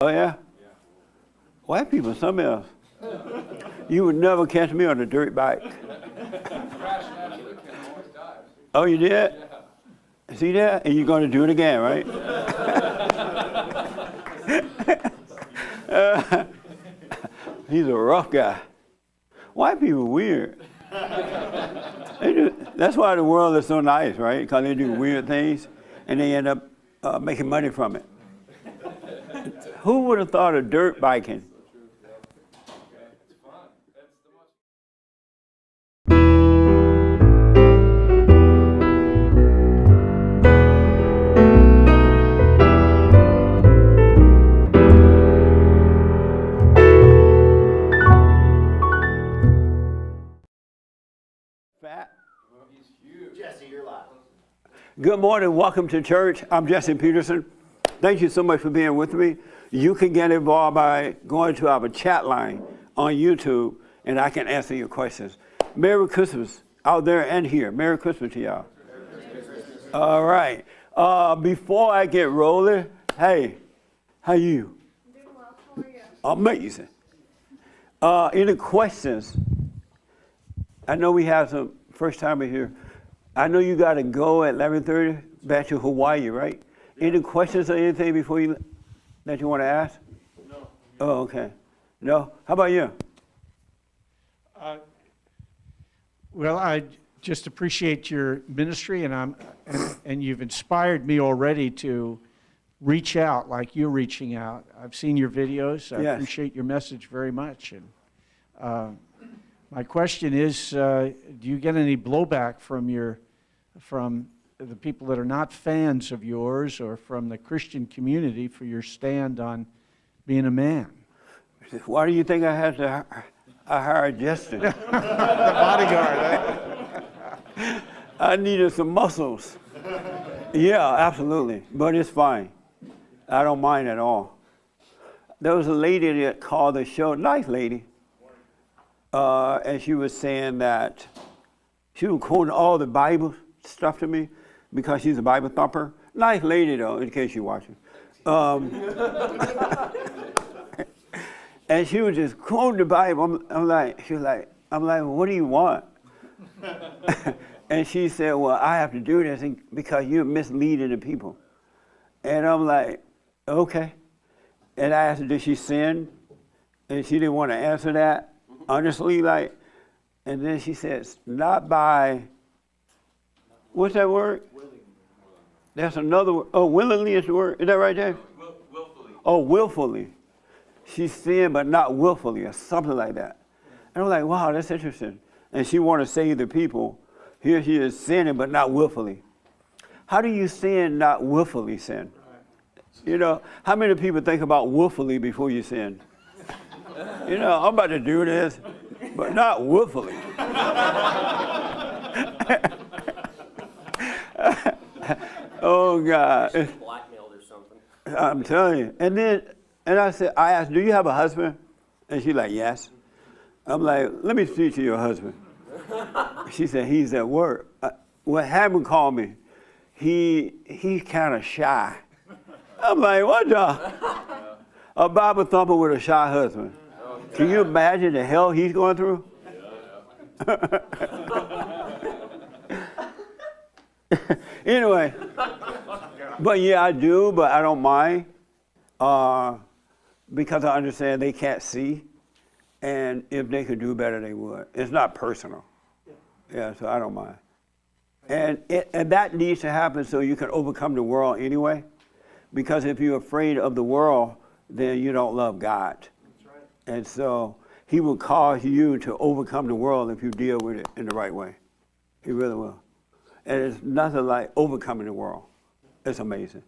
Oh, yeah? White people, something else. You would never catch me on a dirt bike. Oh, you did? Yeah. See that? And you're going to do it again, right? He's a rough guy. White people are weird. That's why the world is so nice, right? Because they do weird things, and they end up making money from it. Who would have thought of dirt biking? Fat? He's huge. Jesse, you're live. Good morning. Welcome to church. I'm Jesse Peterson. Thank you so much for being with me. You can get involved by going to our chat line on YouTube, and I can answer your questions. Merry Christmas out there and here. Merry Christmas to y'all. All right. Before I get rolling, hey, how you? Doing well. How are you? Amazing. Any questions? I know we have some first timers here. I know you got to go at 11:30 back to Hawaii, right? Yeah. Any questions or anything before you that you want to ask? No. Oh, okay. No? How about you? Well, I just appreciate your ministry, and you've inspired me already to reach out like you're reaching out. I've seen your videos. I Yes. appreciate your message very much. And my question is, do you get any blowback from the people that are not fans of yours, or from the Christian community for your stand on being a man? Why do you think I had to hire Justin? The bodyguard. I needed some muscles. Yeah, absolutely. But it's fine. I don't mind at all. There was a lady that called the show, nice lady, and she was saying that she was quoting all the Bible stuff to me because she's a Bible thumper. Nice lady, though, in case you're watching. And she was just quoting the Bible. I'm like, what do you want? And she said, well, I have to do this because you're misleading the people. And I'm like, okay. And I asked her, did she sin? And she didn't want to answer that, honestly, like. And then she says, not by, what's that word? Willingly. That's another word. Oh, willingly is the word. Is that right, James? Willfully. Oh, willfully. She sinned, but not willfully, or something like that. And I'm like, wow, that's interesting. And she wanted to save the people. Here she is sinning, but not willfully. How do you sin, not willfully sin? You know, how many people think about willfully before you sin? You know, I'm about to do this, but not willfully. Oh, God. Blackmailed or something. I'm telling you. And I asked, do you have a husband? And she's like, yes. I'm like, let me speak to your husband. She said, he's at work. Well, have him call me. He's kind of shy. I'm like, what the? A Bible thumper with a shy husband. Can you imagine the hell he's going through? Anyway, but yeah, I do, but I don't mind because I understand they can't see, and if they could do better, they would. It's not personal. Yeah, so I don't mind. And that needs to happen so you can overcome the world anyway, because if you're afraid of the world, then you don't love God. That's right. And so he will cause you to overcome the world if you deal with it in the right way. He really will. And it's nothing like overcoming the world. It's amazing.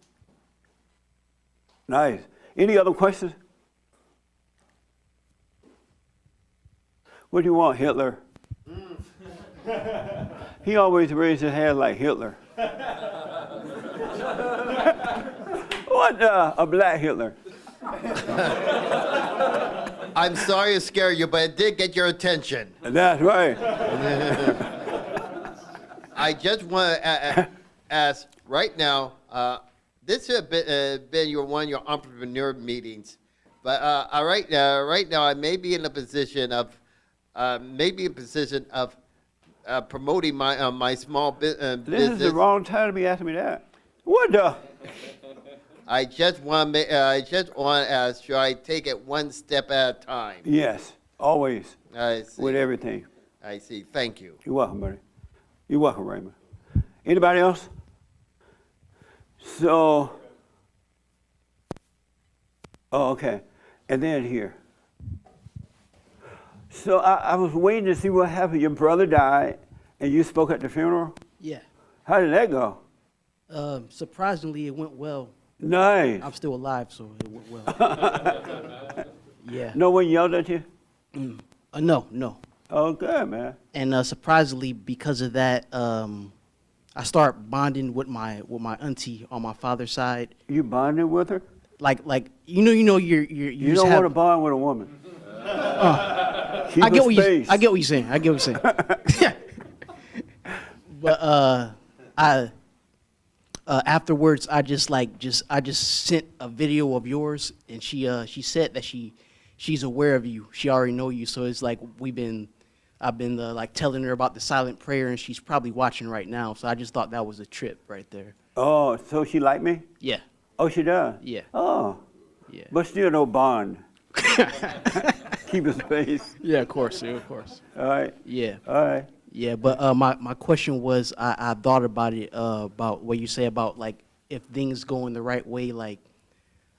Nice. Any other questions? What do you want, Hitler? He always raised his hand like Hitler. What a black Hitler. I'm sorry to scare you, but it did get your attention. That's right. I just want to ask right now, this should have been one of your entrepreneur meetings, but right now I may be in a position of promoting my small business. This is the wrong time to be asking me that. What the? I just want to ask, should I take it one step at a time? Yes, always, I see. with everything. I see. Thank you. You're welcome, buddy. You're welcome, Raymond. Anybody else? So, oh, okay. And then here. So I was waiting to see what happened. Your brother died, and you spoke at the funeral? Yeah. How did that go? Surprisingly, it went well. Nice. I'm still alive, so it went well. Yeah. No one yelled at you? No. Oh, good, man. And surprisingly, because of that, I start bonding with my auntie on my father's side. You bonded with her? Like you know you You don't want to bond with a woman. Keep I get a what space. I get what you're saying. But afterwards, I just sent a video of yours, and she said that she's aware of you. She already know you, so it's like I've been like telling her about the silent prayer, and she's probably watching right now. So I just thought that was a trip right there. Oh, so she like me? Yeah. Oh, she does? Yeah. Oh. Yeah. But still no bond. Keep a space. Yeah, of course. All right? Yeah. All right. Yeah, but my question was, I thought about it, about what you say about, like, if things go in the right way, like,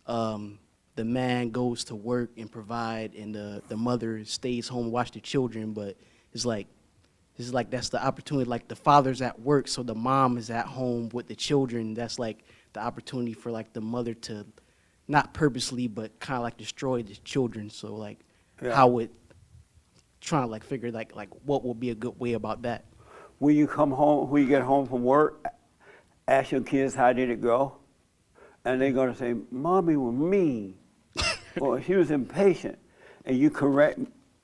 the man goes to work and provide, and the mother stays home and watch the children, but it's like that's the opportunity, like, the father's at work, so the mom is at home with the children. That's, like, the opportunity for, like, the mother to not purposely, but kind of, like, destroy the children. So, like, Yeah. how would trying to like figure like what would be a good way about that. When you come home, when you get home from work, ask your kids how did it go, and they're gonna say, "Mommy was mean," or "She was impatient," and you correct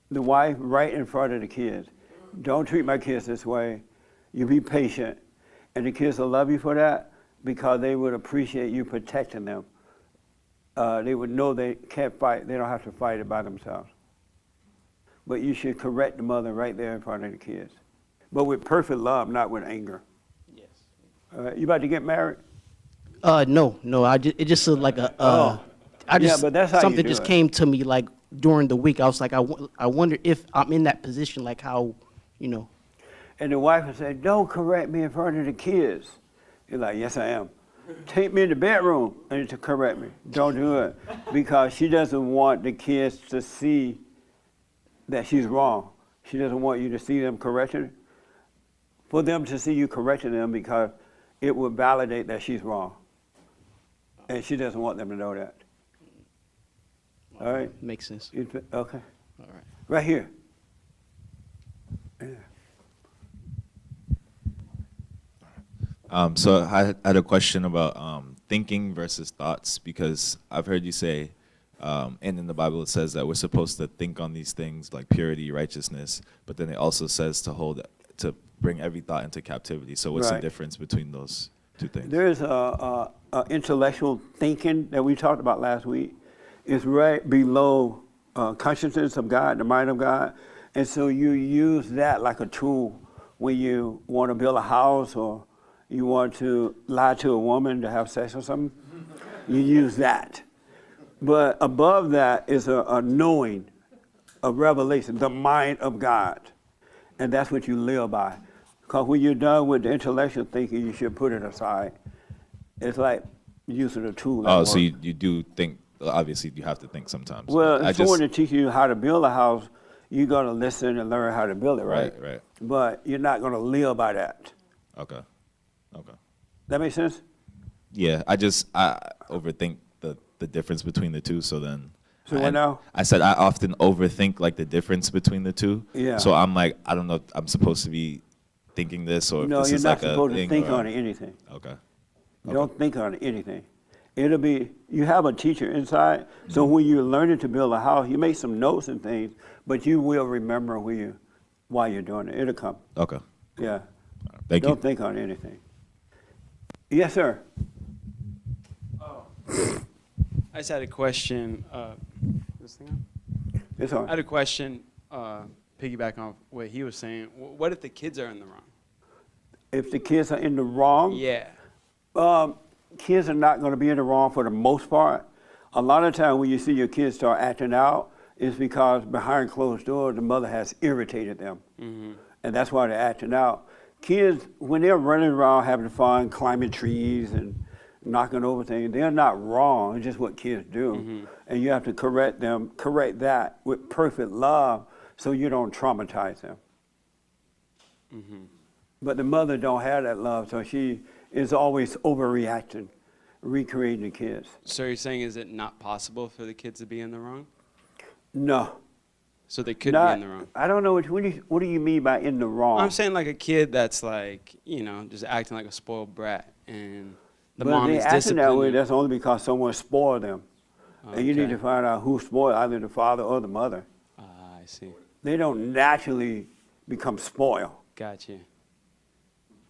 the wife right in front of the kids. Don't treat my kids this way. You be patient, and the kids will love you for that because they would appreciate you protecting them. They would know they can't fight. They don't have to fight it by themselves. But you should correct the mother right there in front of the kids. But with perfect love, not with anger. Yes. You about to get married? No. It just like a. Yeah, but that's how you something do just it. came to me like during the week. I was like, I wonder if I'm in that position, like how, you know. And the wife would say, "Don't correct me in front of the kids." You're like, "Yes, I am." Take me in the bedroom and to correct me. Don't do it. Because she doesn't want the kids to see that she's wrong. She doesn't want you to see them correcting, for them to see you correcting them, because it would validate that she's wrong. And she doesn't want them to know that. All right? Makes sense. Okay. All right. Right here. Yeah. So I had a question about thinking versus thoughts, because I've heard you say, and in the Bible it says that we're supposed to think on these things like purity, righteousness, but then it also says to bring every thought into captivity. So what's the Right. difference between those two things? There's a intellectual thinking that we talked about last week. It's right below consciousness of God, the mind of God. And so you use that like a tool when you want to build a house, or you want to lie to a woman to have sex or something. You use that. But above that is a knowing, a revelation, the mind of God. And that's what you live by. Because when you're done with the intellectual thinking, you should put it aside. It's like using a tool. Oh, so you do think, obviously you have to think sometimes. Well, if someone to teach you how to build a house, you're going to listen and learn how to build it, right? Right. But you're not going to live by that. Okay. That makes sense? Yeah, I overthink the difference between the two, so then. So what now? I said I often overthink like the difference between the two. Yeah. So I'm like, I don't know if I'm supposed to be thinking this, or if No, this you're is not like a supposed to thing, think or- on anything. Okay. Don't think on anything. It'll be, you have a teacher inside, so when you're learning to build a house, you make some notes and things, but you will remember why you're doing it. It'll come. Okay. Yeah. Thank Don't you. think on anything. Yes, sir. I just had a question. This thing on? It's I all had right. a question, piggyback on what he was saying. What if the kids are in the wrong? If the kids are in the wrong, Yeah. kids are not going to be in the wrong for the most part. A lot of time when you see your kids start acting out, it's because behind closed doors, the mother has irritated them. And that's why they're acting out. Kids, when they're running around having fun, climbing trees and knocking over things, they're not wrong. It's just what kids do. And you have to correct that with perfect love so you don't traumatize them. But the mother don't have that love, so she is always overreacting, recreating the kids. So you're saying, is it not possible for the kids to be in the wrong? No. So they could be in the wrong. I don't know what do you mean by in the wrong? I'm saying like a kid that's like, just acting like a spoiled brat, and the but mom they is acting that way, disciplining. that's only because someone spoiled them. And you need Okay. to find out who spoiled, either the father or the mother. Ah, I see. They don't naturally become spoiled. Got you.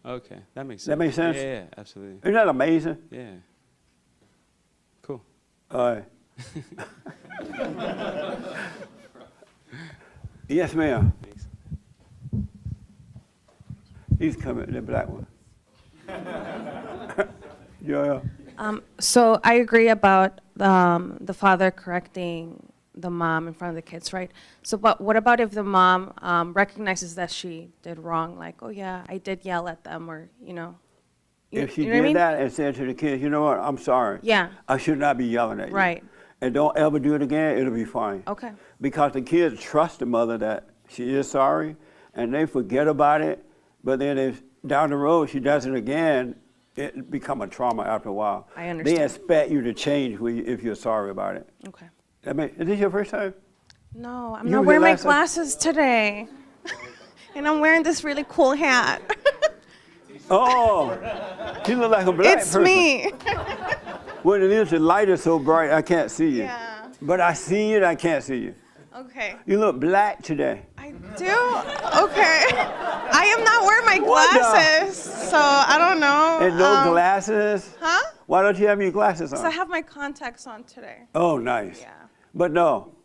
Okay, that makes sense. That make sense? Yeah, absolutely. Isn't that amazing? Yeah. Cool. Yes, ma'am. Thanks. He's coming, the black one. Yeah. So I agree about the father correcting the mom in front of the kids, right? So, but what about if the mom recognizes that she did wrong, like, oh yeah, I did yell at them, or If she you know what I did mean? that and said to the kids, you know what, I'm sorry. Yeah. I should not be yelling at you. Right. And don't ever do it again, it'll be fine. Okay. Because the kids trust the mother that she is sorry, and they forget about it, but then if down the road she does it again, it become a trauma after a while. I understand. They expect you to change if you're sorry about it. Okay. Is this your first time? No, I'm You not with wearing my your glasses today, and I'm wearing this really cool hat. Oh, you look like a black It's person. me. What it is, the light is so bright, I can't see you. Yeah. But I see you, I can't see you. Okay. You look black today. I do? Okay. I am not wearing my What the- glasses, so I don't know. And no glasses? Huh? Why don't you have your glasses on? So I have my contacts on today. Oh, nice. Yeah. But no,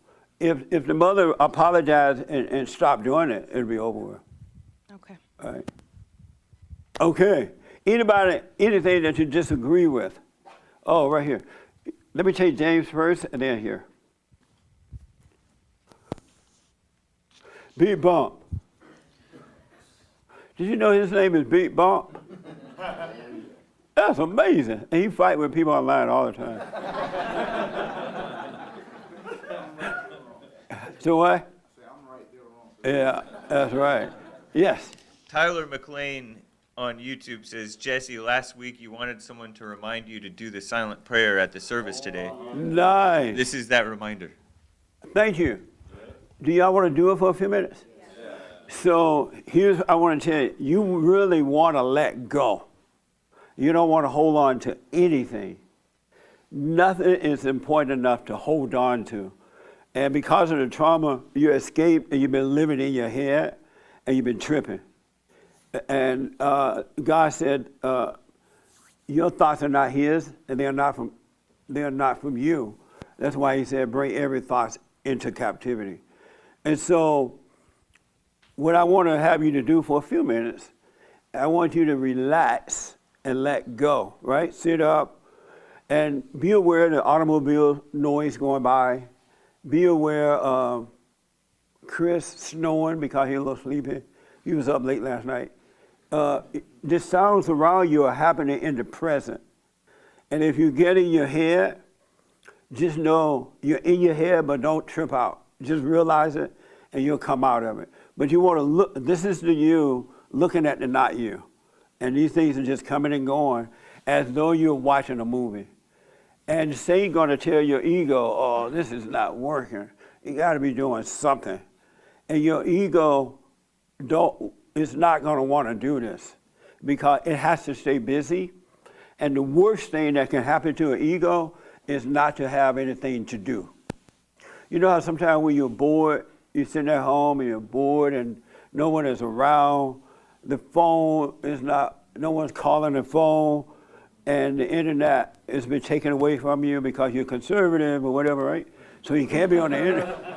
if the mother apologized and stopped doing it, it'll be over with. Okay. All right. Okay. Anything that you disagree with? Oh, right here. Let me take James first, and then here. Beat Bump. Did you know his name is Beat Bump? That's amazing. And he fight with people online all the time. So what? Yeah, that's right. Yes. Tyler McLean on YouTube says, Jesse, last week you wanted someone to remind you to do the silent prayer at the service today. Nice. This is that reminder. Thank you. Do y'all want to do it for a few minutes? Yeah. So here's, I want to tell you, you really want to let go. You don't want to hold on to anything. Nothing is important enough to hold on to. And because of the trauma, you escaped and you've been living in your head and you've been tripping. And God said, your thoughts are not his and they are not from you. That's why he said, bring every thought into captivity. And so what I want to have you to do for a few minutes, I want you to relax and let go, right? Sit up and be aware of the automobile noise going by. Be aware of Chris snoring because he's a little sleepy. He was up late last night. The sounds around you are happening in the present. And if you get in your head, just know you're in your head, but don't trip out. Just realize it, and you'll come out of it. But you want to look, this is the you looking at the not you. And these things are just coming and going as though you're watching a movie. And Satan's going to tell your ego, oh, this is not working. You got to be doing something. And your ego is not going to want to do this because it has to stay busy. And the worst thing that can happen to an ego is not to have anything to do. You know how sometimes when you're bored, you're sitting at home and you're bored and no one is around, the phone is not, no one's calling the phone, and the internet has been taken away from you because you're conservative or whatever, right? So you can't be on the internet.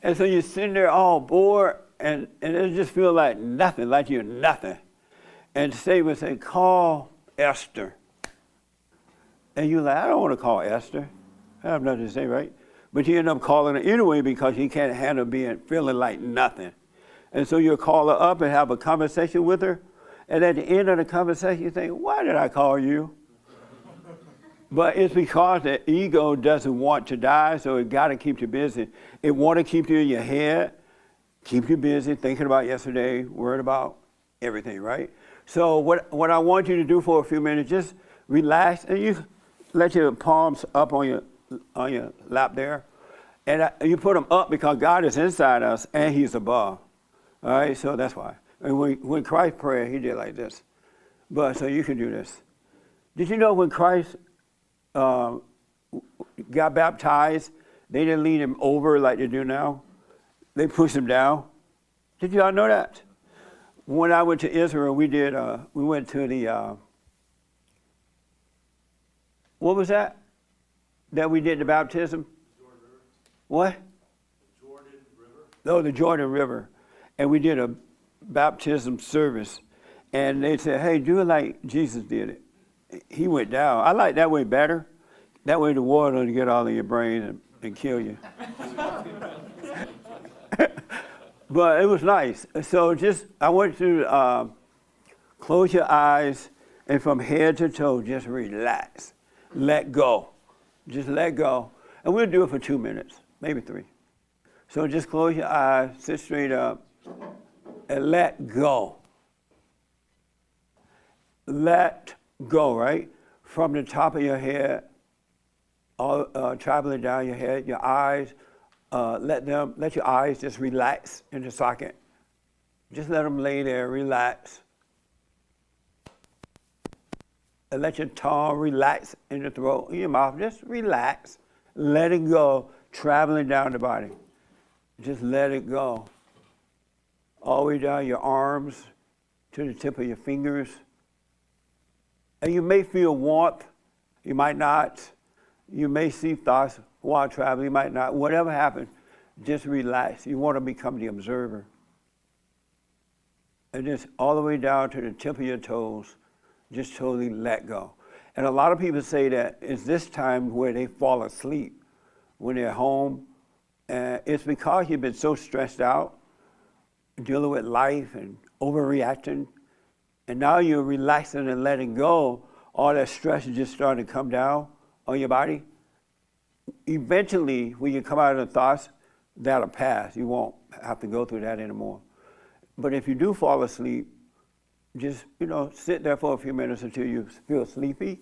And so you're sitting there all bored, and it just feels like nothing, like you're nothing. And Satan would say, call Esther. And you're like, I don't want to call Esther. I have nothing to say, right? But you end up calling her anyway because you can't handle feeling like nothing. And so you'll call her up and have a conversation with her. And at the end of the conversation, you think, why did I call you? But it's because the ego doesn't want to die, so it got to keep you busy. It want to keep you in your head, keep you busy, thinking about yesterday, worried about everything, right? So what I want you to do for a few minutes, just relax, and you let your palms up on your lap there. And you put them up because God is inside us and he's above. All right, so that's why. And when Christ prayed, he did like this. But so you can do this. Did you know when Christ got baptized, they didn't lead him over like they do now? They pushed him down. Did y'all know that? When I went to Israel, we went to the, what was that? That we did the baptism? Jordan River. What? The Jordan River. No, the Jordan River. And we did a baptism service. And they said, hey, do it like Jesus did it. He went down. I like that way better. That way the water will get all in your brain and kill you. But it was nice. So I want you to close your eyes and from head to toe, just relax. Let go. Just let go. And we'll do it for 2 minutes, maybe 3. So just close your eyes, sit straight up, and let go. Let go, right? From the top of your head, all traveling down your head, your eyes, let your eyes just relax in the socket. Just let them lay there, relax. And let your tongue relax in the throat, in your mouth. Just relax. Let it go, traveling down the body. Just let it go. All the way down your arms to the tip of your fingers. And you may feel warmth. You might not. You may see thoughts while traveling. You might not. Whatever happens, just relax. You want to become the observer. And just all the way down to the tip of your toes. Just totally let go. And a lot of people say that it's this time where they fall asleep when they're home. And it's because you've been so stressed out, dealing with life and overreacting. And now you're relaxing and letting go. All that stress is just starting to come down on your body. Eventually, when you come out of the thoughts, that'll pass. You won't have to go through that anymore. But if you do fall asleep, just, sit there for a few minutes until you feel sleepy,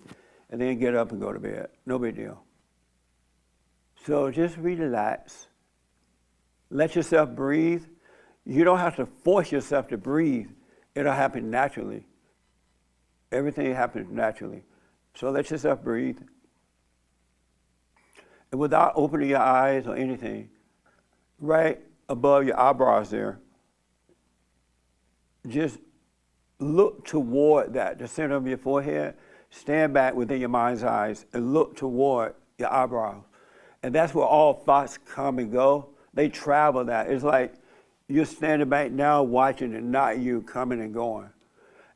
and then get up and go to bed. No big deal. So just relax. Let yourself breathe. You don't have to force yourself to breathe. It'll happen naturally. Everything happens naturally. So let yourself breathe. And without opening your eyes or anything, right above your eyebrows there, just look toward that, the center of your forehead. Stand back within your mind's eyes and look toward your eyebrows. And that's where all thoughts come and go. They travel that. It's like you're standing back now watching and not you coming and going.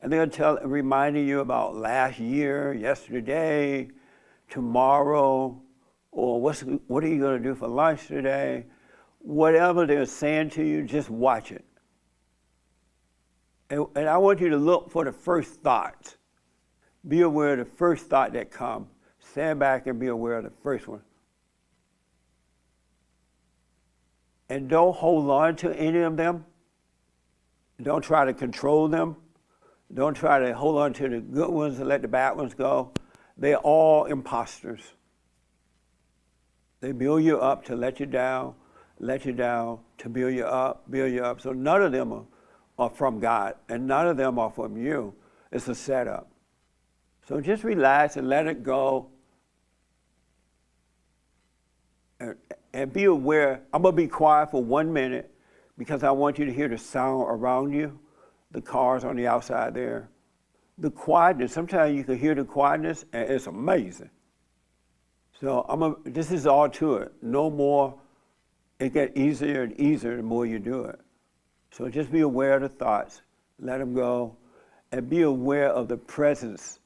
And they'll reminding you about last year, yesterday, tomorrow, or what are you going to do for lunch today? Whatever they're saying to you, just watch it. And I want you to look for the first thought. Be aware of the first thought that comes. Stand back and be aware of the first one. And don't hold on to any of them. Don't try to control them. Don't try to hold on to the good ones and let the bad ones go. They're all imposters. They build you up to let you down, to build you up. So none of them are from God, and none of them are from you. It's a setup. So just relax and let it go. And be aware. I'm going to be quiet for 1 minute because I want you to hear the sound around you the cars on the outside there. The quietness, sometimes you can hear the quietness, and it's amazing. So this is all to it. No more, it gets easier and easier the more you do it. So just be aware of the thoughts, let them go, and be aware of the presence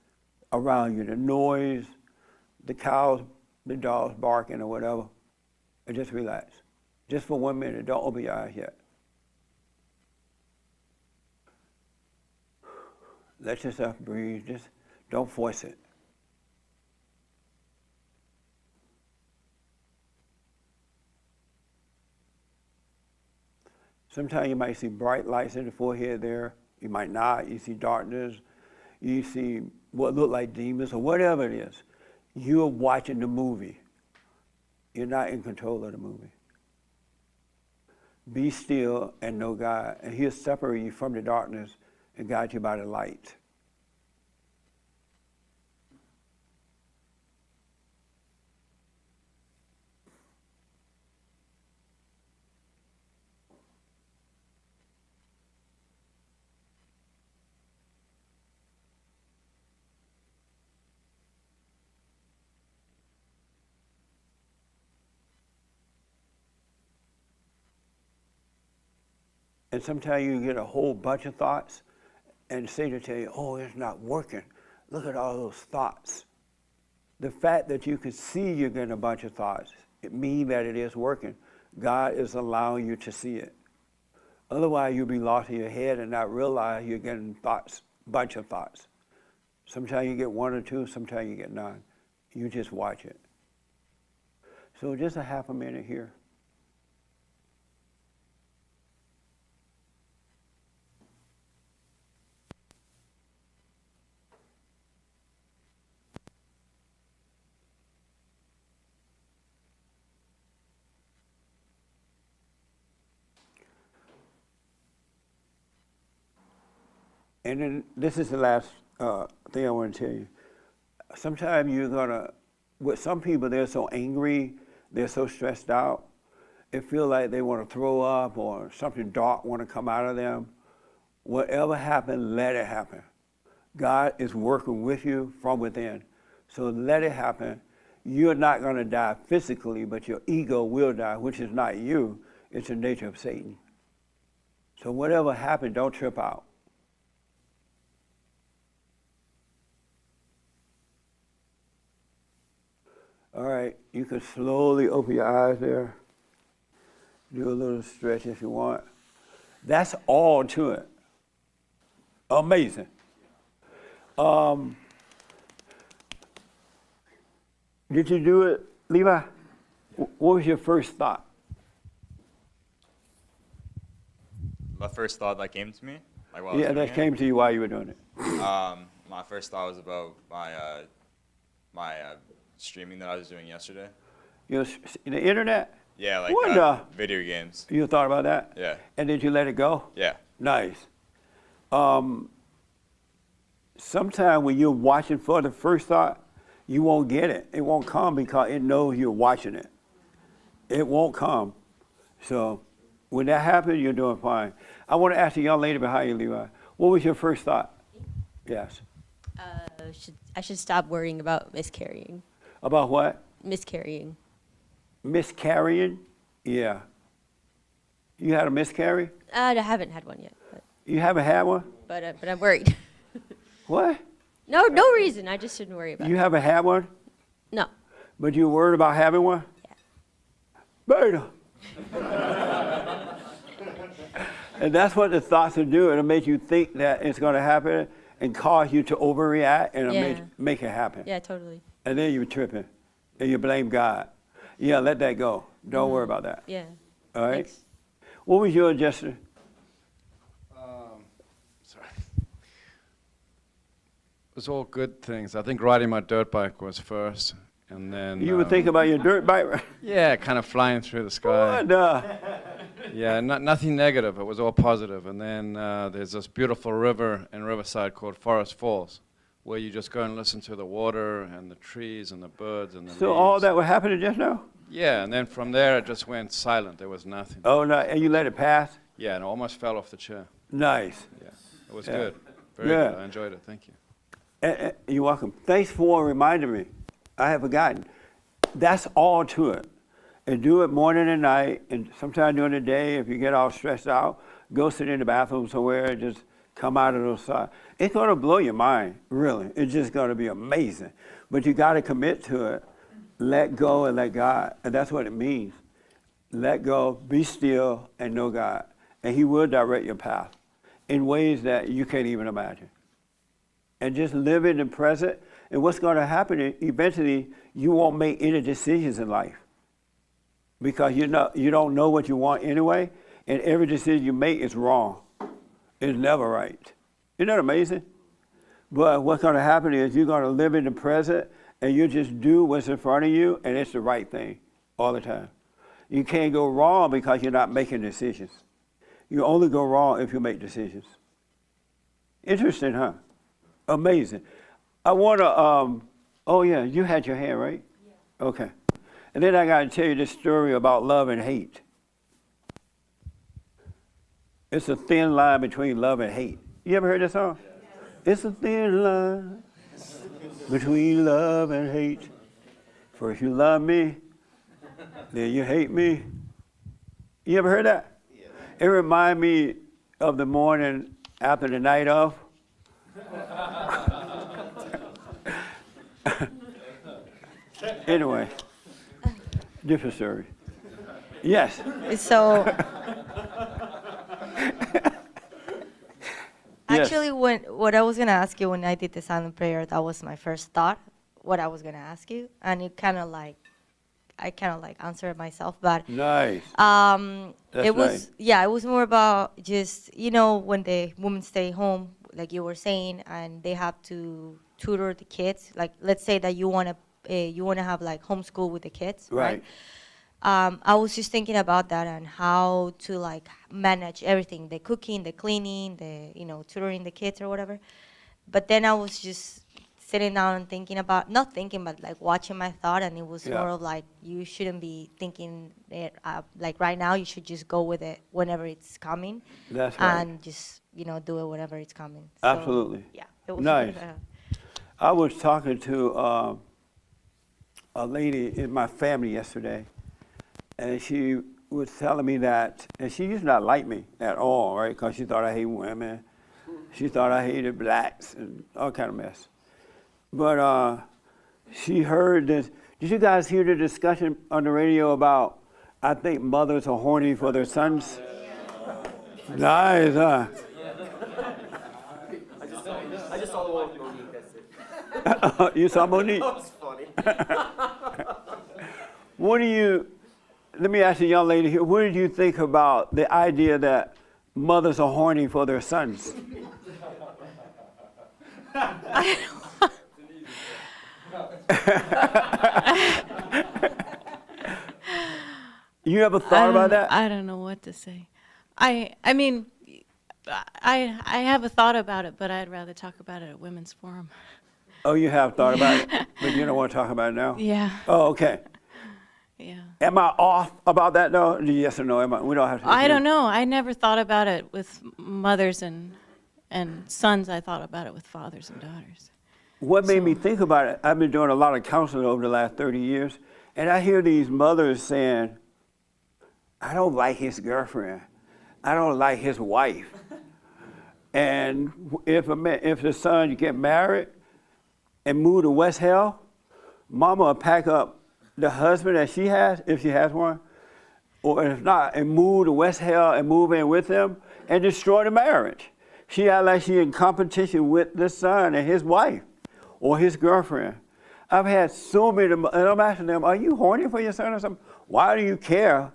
around you, the noise, the cows, the dogs barking or whatever, and just relax. Just for 1 minute, don't open your eyes yet. Let yourself breathe, just don't force it. Sometimes you might see bright lights in the forehead there. You might not. You see darkness. You see what look like demons or whatever it is. You're watching the movie. You're not in control of the movie. Be still and know God, and He'll separate you from the darkness and guide you by the light. And sometimes you get a whole bunch of thoughts, and Satan tell you, oh, it's not working. Look at all those thoughts. The fact that you can see you're getting a bunch of thoughts, it means that it is working. God is allowing you to see it. Otherwise, you'll be lost in your head and not realize you're getting thoughts, bunch of thoughts. Sometimes you get one or two, sometimes you get none. You just watch it. So just a half a minute here. And then this is the last thing I want to tell you. Sometimes you're gonna, with some people, they're so angry, they're so stressed out, it feels like they want to throw up or something dark want to come out of them. Whatever happens, let it happen. God is working with you from within. So let it happen. You're not going to die physically, but your ego will die, which is not you. It's the nature of Satan. So whatever happens, don't trip out. All right, you can slowly open your eyes there. Do a little stretch if you want. That's all to it. Amazing. Did you do it, Levi? What was your first thought? My first thought that came to me, like while I was Yeah, doing that came to you while you were doing it. My first thought was about my streaming that I was doing yesterday. You know, the internet? Yeah, like What video games. You thought about that? Yeah. And did you let it go? Yeah. Nice. Sometimes when you're watching for the first thought, you won't get it. It won't come because it knows you're watching it. It won't come. So when that happens, you're doing fine. I want to ask the young lady behind you, Levi. What was your first thought? Yes. I should stop worrying about miscarrying. About what? Miscarrying. Miscarrying? Yeah. You had a miscarry? I haven't had one yet, You haven't had one? but I'm worried. What? No reason. I just shouldn't worry about You it. haven't had one? No. But you're worried about having one? Yeah. Beta. And that's what the thoughts will do. It'll make you think that it's going to happen and cause you to overreact and it'll Yeah. make it happen. Yeah, totally. And then you're tripping and you blame God. Yeah, let that go. Don't worry about that. Yeah. All right? Thanks. What was your Justin? Sorry. It was all good things. I think riding my dirt bike was first, and then You would think about your dirt bike, right? yeah, kind of flying through the sky. What? Yeah, nothing negative. It was all positive. And then there's this beautiful river in Riverside called Forest Falls, where you just go and listen to the water and the trees and the birds and the So leaves. all that was happening just now? Yeah, and then from there it just went silent. There was nothing. Oh, no, and you let it pass? Yeah, and I almost fell off the chair. Nice. Yeah. It was Yeah. good. Very Yeah. good. I enjoyed it. Thank you. You're welcome. Thanks for reminding me. I have forgotten. That's all to it. And do it morning and night, and sometime during the day, if you get all stressed out, go sit in the bathroom somewhere and just come out of those sides. It's going to blow your mind, really. It's just going to be amazing. But you got to commit to it. Let go and let God. And that's what it means. Let go, be still, and know God. And He will direct your path in ways that you can't even imagine. And just live in the present. And what's going to happen is eventually you won't make any decisions in life because you don't know what you want anyway, and every decision you make is wrong. It's never right. Isn't that amazing? But what's going to happen is you're going to live in the present, and you just do what's in front of you, and it's the right thing all the time. You can't go wrong because you're not making decisions. You only go wrong if you make decisions. Interesting, huh? Amazing. I want to, oh yeah, you had your hand, right? Yeah. Okay. And then I got to tell you this story about love and hate. It's a thin line between love and hate. You ever heard that song? Yeah. It's a thin line between love and hate. First you love me, then you hate me. You ever heard that? Yeah. It reminds me of the morning after the night off. Anyway, different story. Yes. So Yes. actually, what I was gonna ask you when I did the silent prayer, that was my first thought. What I was gonna ask you, and it kind of like, I kind of like answered myself, but Nice. That's it was nice. yeah, it was more about just when the women stay home, like you were saying, and they have to tutor the kids. Like let's say that you wanna have like homeschool with the kids, right? I was just thinking about that and how to like manage everything, the cooking, the cleaning, the tutoring the kids or whatever. But then I was just sitting down and thinking about, not thinking, but like watching my thought, and it was more of like, you shouldn't be thinking it like right now. You should just go with it whenever it's coming. That's right. And just do it whenever it's coming. Absolutely. So, yeah. It was Nice. I was talking to a lady in my family yesterday, and she was telling me that, and she used to not like me at all, right? Because she thought I hated women. She thought I hated blacks and all kind of mess. But she heard this. Did you guys hear the discussion on the radio about, I think mothers are horny for their sons? Yeah. Nice, huh? I just saw the one with Monique, that's it. You saw Monique? That was funny. Let me ask the young lady here, what did you think about the idea that mothers are horny for their sons? You ever thought about that? I don't know what to say. I mean, I have a thought about it, but I'd rather talk about it at Women's Forum. Oh, you have thought about it, but you don't want to talk about it now? Yeah. Oh, okay. Yeah. Am I off about that, though? Yes or no? We don't have to. I don't know. I never thought about it with mothers and sons. I thought about it with fathers and daughters. What made me think about it, I've been doing a lot of counseling over the last 30 years, and I hear these mothers saying, I don't like his girlfriend. I don't like his wife. And if the son you get married and move to West Hill, mama will pack up the husband that she has, if she has one, or if not, and move to West Hill and move in with him and destroy the marriage. She act like she's in competition with the son and his wife or his girlfriend. I've had so many, and I'm asking them, are you horny for your son or something? Why do you care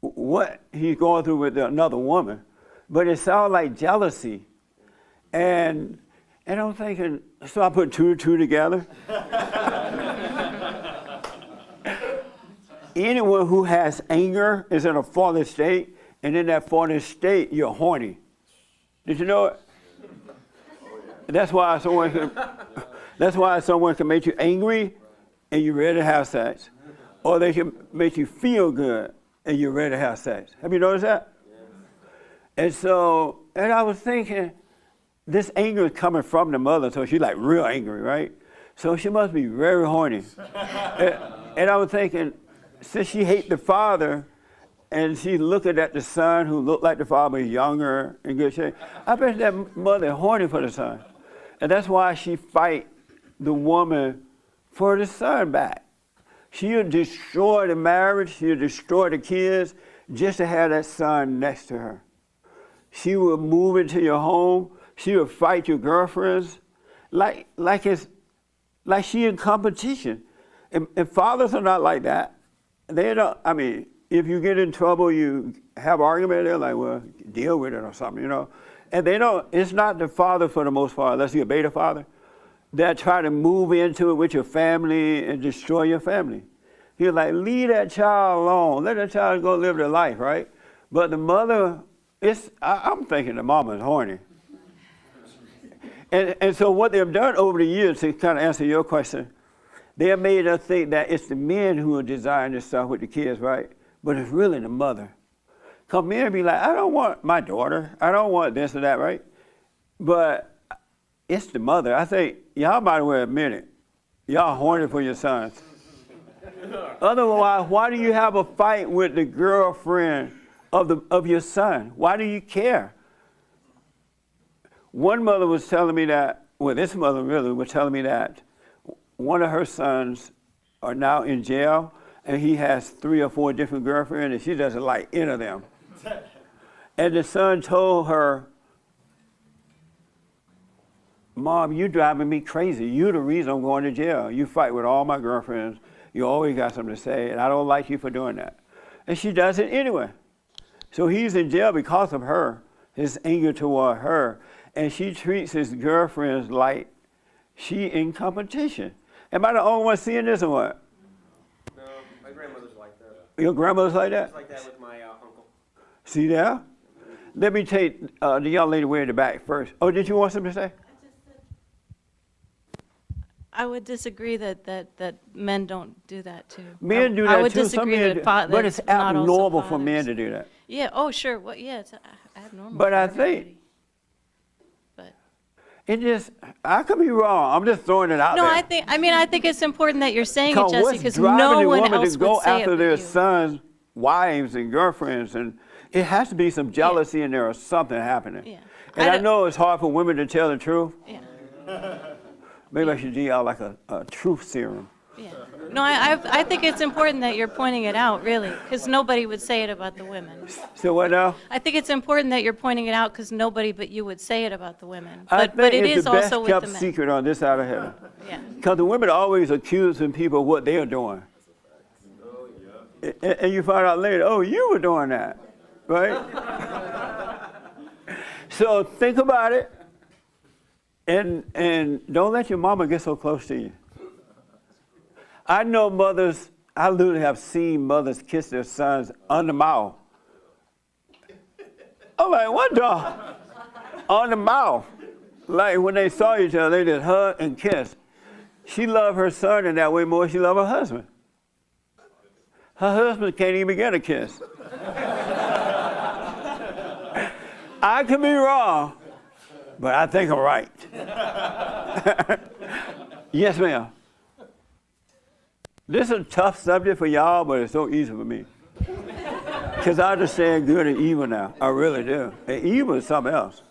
what he's going through with another woman? But it sounds like jealousy. And I'm thinking, so I put two and two together. Anyone who has anger is in a fallen state, and in that fallen state, you're horny. Did you know it? That's why someone can make you angry, and you're ready to have sex, or they can make you feel good, and you're ready to have sex. Have you noticed that? Yeah. And I was thinking, this anger is coming from the mother, so she's like real angry, right? So she must be very horny. And I was thinking, since she hates the father, and she's looking at the son who looked like the father, but younger, in good shape, I bet that mother is horny for the son. And that's why she fight the woman for the son back. She'll destroy the marriage, she'll destroy the kids, just to have that son next to her. She will move into your home, she will fight your girlfriends, like she in competition. And fathers are not like that. They don't, I mean, if you get in trouble, you have argument, they're like, well, deal with it or something, you know. And they don't, it's not the father for the most part, unless you're a beta father, that try to move into it with your family and destroy your family. You're like, leave that child alone, let that child go live their life, right? But the mother, I'm thinking the mama is horny. And so what they've done over the years, to kind of answer your question, they have made us think that it's the men who are designing this stuff with the kids, right? But it's really the mother. Because men be like, I don't want my daughter, I don't want this or that, right? But it's the mother. I think y'all might as well admit it. Y'all horny for your sons. Otherwise, why do you have a fight with the girlfriend of your son? Why do you care? One mother was telling me that, well, this mother really was telling me that one of her sons are now in jail, and he has 3 or 4 different girlfriends, and she doesn't like any of them. And the son told her, Mom, you driving me crazy. You're the reason I'm going to jail. You fight with all my girlfriends. You always got something to say, and I don't like you for doing that. And she does it anyway. So he's in jail because of her, his anger toward her. And she treats his girlfriends like she in competition. Am I the only one seeing this or what? No, my grandmother's like that. Your grandmother's like that? She's like that with my uncle. See there? Let me take the young lady way in the back first. Oh, did you want something to say? I would disagree that men don't do that too. Men do that too. I would Some disagree men that do, but it's not also abnormal for men fathers. to do that. Yeah. Oh, sure. Well, yeah, it's abnormal. But for I everybody. think But it just, I could be wrong. I'm just throwing it out no, there. I think it's important that you're saying it, Because Jesse, what's because driving no the one woman else to go would say it after but their you. sons, wives, and girlfriends, and it has to be some jealousy in there or something happening. Yeah. And I don't- know it's hard for women to tell the truth. Yeah. Maybe I should give out like a truth serum. Yeah. No, I think it's important that you're pointing it out, really, because nobody would say it about the women. So what now? I think it's important that you're pointing it out because nobody but you would say it about the women. I But think it it's is the best also with kept the men. secret on this side of heaven. Yeah. Because the women are always accusing people of what they are doing. And you find out later, oh, you were doing that, right? So think about it, and don't let your mama get so close to you. I know mothers, I literally have seen mothers kiss their sons on the mouth. I'm like, what dog? On the mouth. Like when they saw each other, they just hug and kiss. She loved her son in that way more than she loved her husband. Her husband can't even get a kiss. I could be wrong, but I think I'm right. Yes, ma'am. This is a tough subject for y'all, but it's so easy for me. Because I understand good and evil now. I really do. And evil is something else.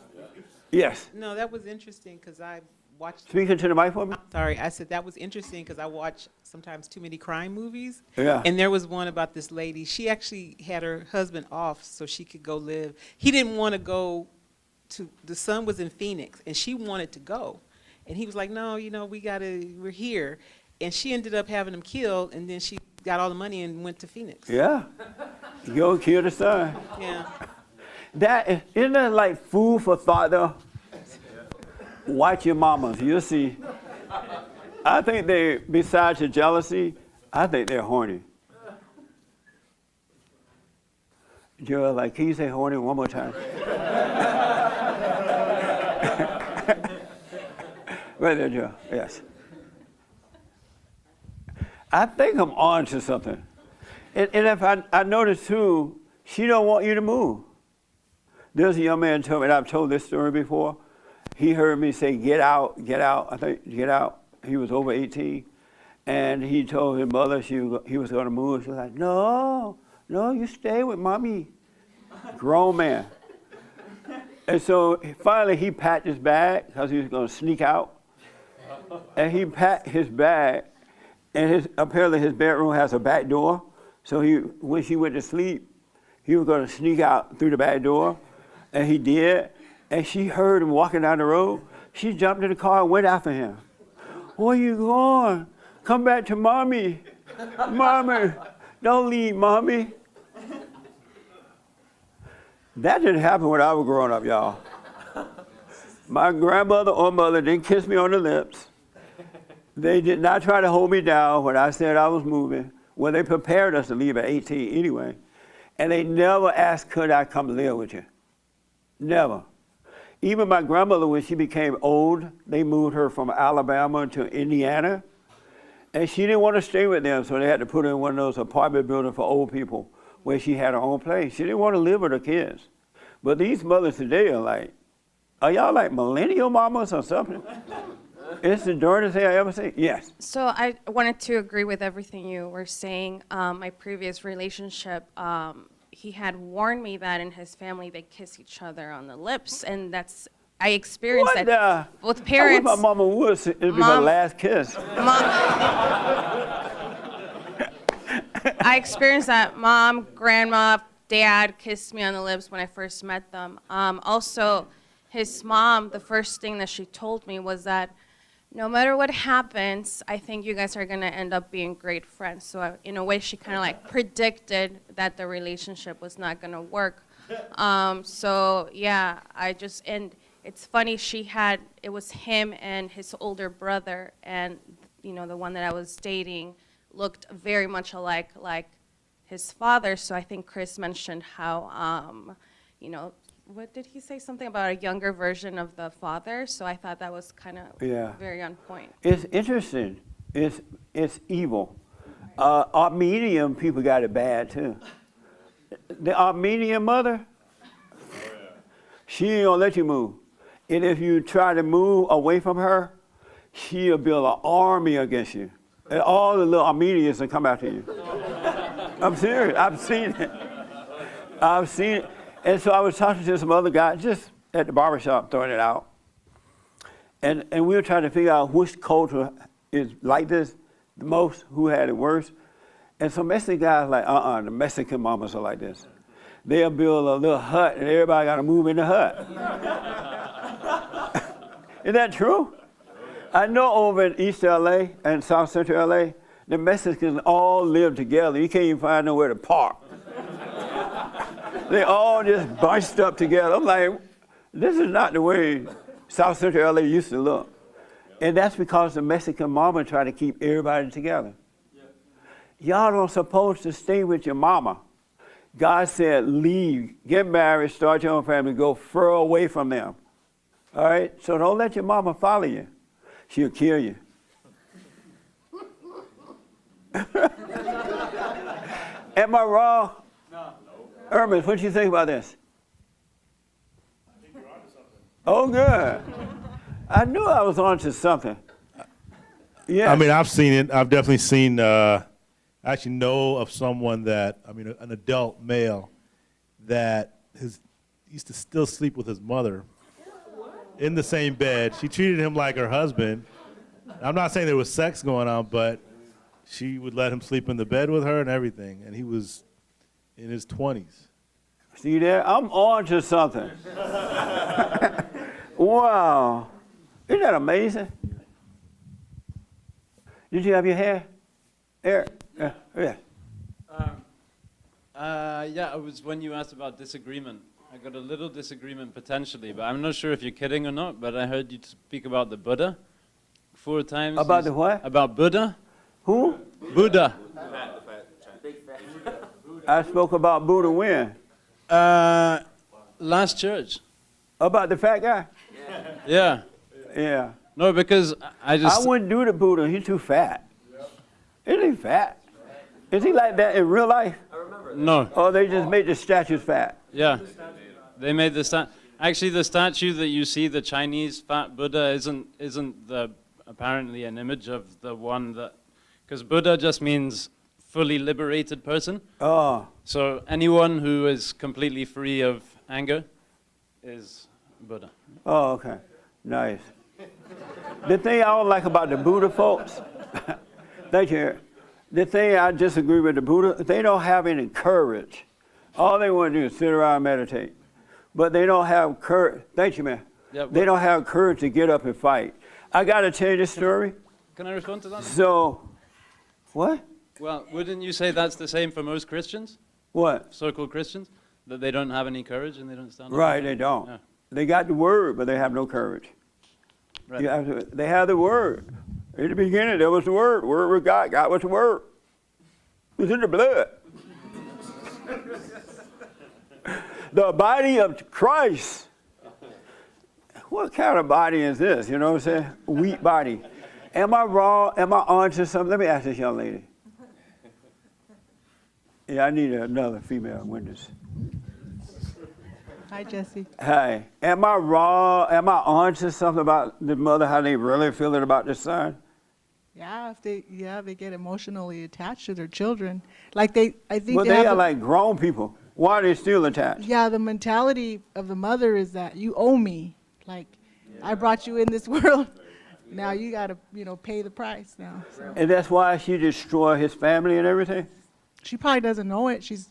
Yes. No, that was interesting because I watched. Speaking to the mic for me? Sorry, I said that was interesting because I watch sometimes too many crime movies. Yeah. And there was one about this lady. She actually had her husband off so she could go live. He didn't want to go to, the son was in Phoenix and she wanted to go. And he was like, no, we're here. And she ended up having him killed, and then she got all the money and went to Phoenix. Yeah. Go kill the son. Yeah. Isn't that like food for thought, though? Watch your mamas. You'll see. I think besides your jealousy, I think they're horny. Joe, like, can you say horny one more time? Right there, Joe. Yes. I think I'm on to something. And if I notice too, she don't want you to move. There's a young man told me, and I've told this story before. he heard me say, get out, I think, get out. He was over 18. And he told his mother he was going to move. She was like, no, you stay with mommy. Grown man. And so finally he packed his bag because he was going to sneak out. And he packed his bag, and apparently his bedroom has a back door. So when she went to sleep, he was going to sneak out through the back door, and he did. And she heard him walking down the road. She jumped in the car and went after him. Where you going? Come back to mommy. Mommy, don't leave mommy. That didn't happen when I was growing up, y'all. My grandmother or mother didn't kiss me on the lips. They did not try to hold me down when I said I was moving. Well, they prepared us to leave at 18 anyway. And they never asked, could I come live with you? Never. Even my grandmother, when she became old, they moved her from Alabama to Indiana. And she didn't want to stay with them, so they had to put her in one of those apartment buildings for old people where she had her own place. She didn't want to live with her kids. But these mothers today are like, are y'all like millennial mamas or something? It's the dirtiest thing I ever seen. Yes. So I wanted to agree with everything you were saying. My previous relationship, he had warned me that in his family they kiss each other on the lips, and I experienced What that with parents. I wish my mama would. It'd be my last kiss. I experienced that. Mom, grandma, dad kissed me on the lips when I first met them. Also, his mom, the first thing that she told me was that no matter what happens, I think you guys are going to end up being great friends. So in a way, she kind of like predicted that the relationship was not going to work. So yeah, and it's funny, it was him and his older brother, and the one that I was dating looked very much alike like his father. So I think Chris mentioned how, what did he say? Something about a younger version of the father. So I thought that was kind of very on point. It's interesting. It's evil. Armenian people got it bad too. The Armenian mother, she ain't gonna let you move. And if you try to move away from her, she'll build an army against you. And all the little Armenians will come after you. I'm serious. I've seen it. And so I was talking to some other guy just at the barbershop throwing it out. And we were trying to figure out which culture is like this the most, who had it worse. And some Mexican guys like, the Mexican mamas are like this. They'll build a little hut and everybody got to move in the hut. Is that true? I know over in East LA and South Central LA, the Mexicans all live together. You can't even find nowhere to park. They all just bunched up together. I'm like, this is not the way South Central LA used to look. And that's because the Mexican mama tried to keep everybody together. Y'all don't supposed to stay with your mama. God said, leave, get married, start your own family, go far away from them. All right? So don't let your mama follow you. She'll kill you. Am I wrong? No. Hermes, what do you think about this? I think you're onto something. Oh, good. I knew I was onto something. Yeah. I mean, I've seen it. I've definitely seen, I actually know of someone that, an adult male that used to still sleep with his mother in the same bed. She treated him like her husband. I'm not saying there was sex going on, but she would let him sleep in the bed with her and everything. And he was in his 20s. See there? I'm on to something. Wow. Isn't that amazing? Did you have your hair? Eric? Yeah. Yeah, it was when you asked about disagreement. I got a little disagreement potentially, but I'm not sure if you're kidding or not, but I heard you speak about the Buddha 4 times. About the what? About Buddha. Who? Buddha. I spoke about Buddha when? Last church. About the fat guy? Yeah. Yeah. No, because I wouldn't do the Buddha. He's too fat. Isn't he fat? Is he like that in real life? No. Or they just made the statues fat? Yeah. They made the Actually, the statue that you see, the Chinese fat Buddha, isn't apparently an image of the one that, because Buddha just means fully liberated person. Oh. So anyone who is completely free of anger is Buddha. Oh, okay. Nice. The thing I don't like about the Buddha folks, thank you. The thing I disagree with the Buddha, they don't have any courage. All they want to do is sit around and meditate. But they don't have courage. Thank you, man. Yeah, they don't have courage to get up and fight. I got to tell you this story. Can I respond to that? So, what? Well, wouldn't you say that's the same for most Christians? What? So-called Christians? That they don't have any courage and they don't stand up? Right, they don't. Yeah. They got the word, but they have no courage. Right. They have the word. In the beginning, there was the word. Word was God. God was the word. It was in the blood. The body of Christ. What kind of body is this? You know what I'm saying? Weak body. Am I wrong? Am I on to something? Let me ask this young lady. Yeah, I need another female witness. Hi, Jesse. Hi. Am I wrong? Am I on to something about the mother, how they really feeling about the son? Yeah, they get emotionally attached to their children. Like I think Well, they are like grown people. Why are they still attached? Yeah, the mentality of the mother is that you owe me. Like, I brought you in this world. Now you got to, pay the price now. So. And that's why she destroyed his family and everything? She probably doesn't know it. She's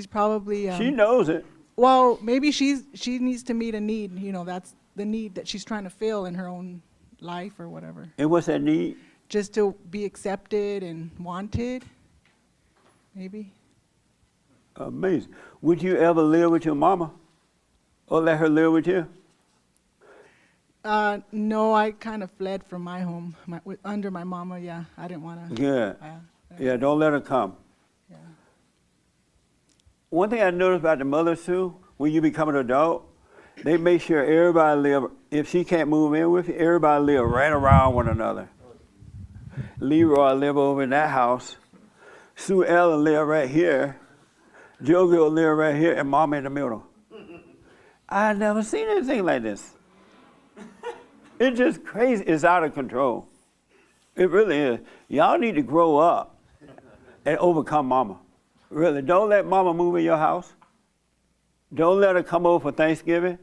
probably. She knows it. Well, maybe she needs to meet a need. That's the need that she's trying to fill in her own life or whatever. And what's that need? Just to be accepted and wanted, maybe. Amazing. Would you ever live with your mama? Or let her live with you? No, I kind of fled from my home. Under my mama, yeah. I didn't want to. Good. Yeah, don't let her come. Yeah. One thing I noticed about the mothers too, when you become an adult, they make sure everybody live, if she can't move in with you, everybody live right around one another. Leroy live over in that house. Sue Ellen live right here. Jojo live right here, and Mama in the middle. I never seen anything like this. It's just crazy. It's out of control. It really is. Y'all need to grow up and overcome Mama. Really, don't let Mama move in your house. Don't let her come over for Thanksgiving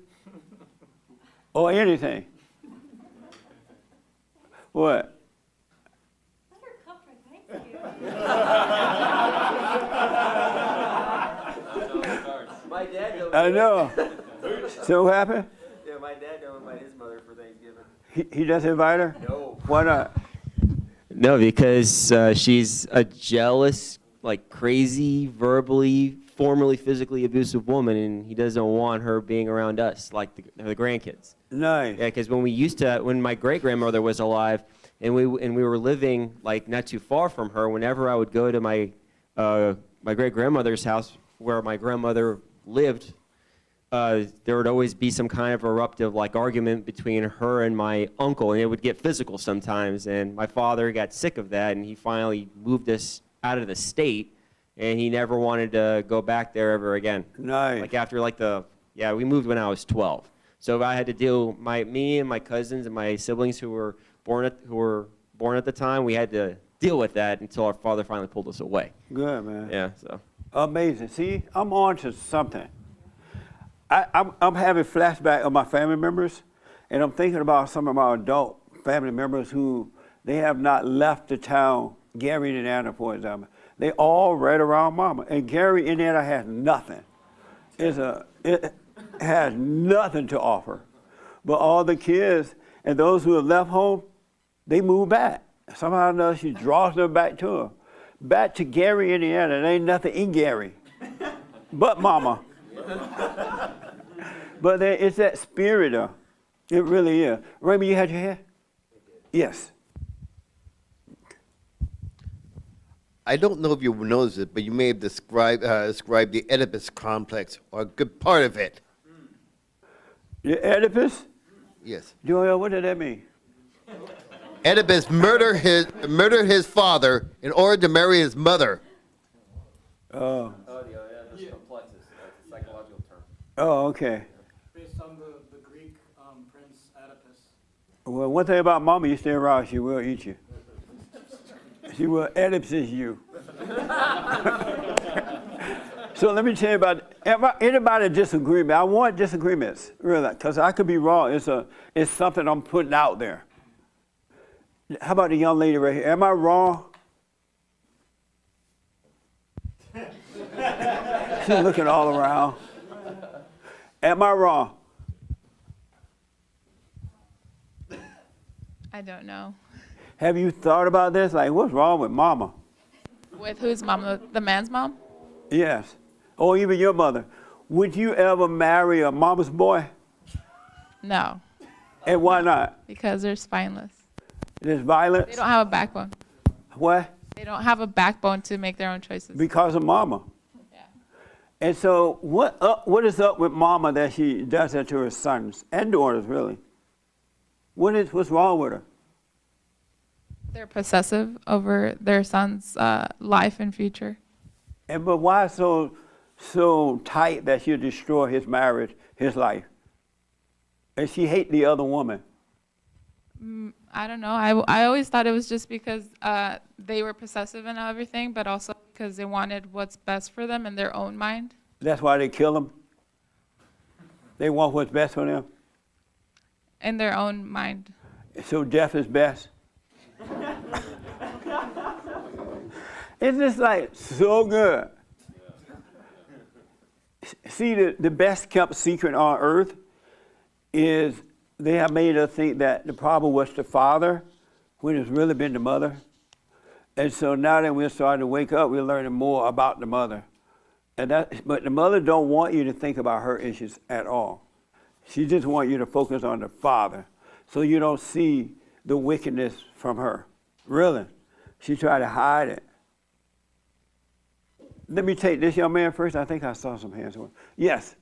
or anything. What? My dad don't. I know. So what happened? Yeah, my dad don't invite his mother for Thanksgiving. He doesn't invite her? No. Why not? No, because she's a jealous, like crazy, verbally, formally, physically abusive woman, and he doesn't want her being around us, like the grandkids. Nice. Yeah, because when my great-grandmother was alive, and we were living like not too far from her, whenever I would go to my great-grandmother's house where my grandmother lived, there would always be some kind of eruptive like argument between her and my uncle, and it would get physical sometimes. And my father got sick of that, and he finally moved us out of the state, and he never wanted to go back there ever again. Nice. Like after we moved when I was 12. So I had to deal me and my cousins and my siblings who were born at the time. We had to deal with that until our father finally pulled us away. Good, man. Yeah. So. Amazing. See, I'm on to something. I'm having flashback of my family members, and I'm thinking about some of my adult family members who they have not left the town. Gary, Indiana, for example. They all right around Mama. And Gary, Indiana has nothing. It has nothing to offer. But all the kids and those who have left home, they move back. Somehow or another, she draws them back to her. Back to Gary, Indiana. There ain't nothing in Gary but Mama. But it's that spirit, though. It really is. Raymond, you had your hair? Yes. I don't know if you noticed it, but you may have described the Oedipus complex, or a good part of it. The Oedipus? Yes. Joel, what did that mean? Oedipus murdered his father in order to marry his mother. Oh. Oh, the Oedipus complexus. That's a psychological term. Oh, okay. Based on the Well, one thing about mama, you stay around, she will eat you. She will ellipse you. So let me tell you about, anybody disagreement. I want disagreements, really, because I could be wrong. It's something I'm putting out there. How about the young lady right here? Am I wrong? She's looking all around. Am I wrong? I don't know. Have you thought about this? Like, what's wrong with mama? With whose mom? The man's mom? Yes. Or even your mother. Would you ever marry a mama's boy? No. And why not? Because they're spineless. There's violence? They don't have a backbone. What? They don't have a backbone to make their own choices. Because of mama. Yeah. And so what is up with mama that she does that to her sons and daughters, really? What's wrong with her? They're possessive over their son's life and future. But why so tight that she'll destroy his marriage, his life? And she hate the other woman. I don't know. I always thought it was just because they were possessive and everything, but also because they wanted what's best for them in their own mind. That's why they kill them? They want what's best for them? In their own mind. So death is best? It's just like so good. See, the best kept secret on earth is they have made us think that the problem was the father when it's really been the mother. And so now that we're starting to wake up, we're learning more about the mother. But the mother don't want you to think about her issues at all. She just wants you to focus on the father so you don't see the wickedness from her. Really. She tried to hide it. Let me take this young man first. I think I saw some hands. Yes,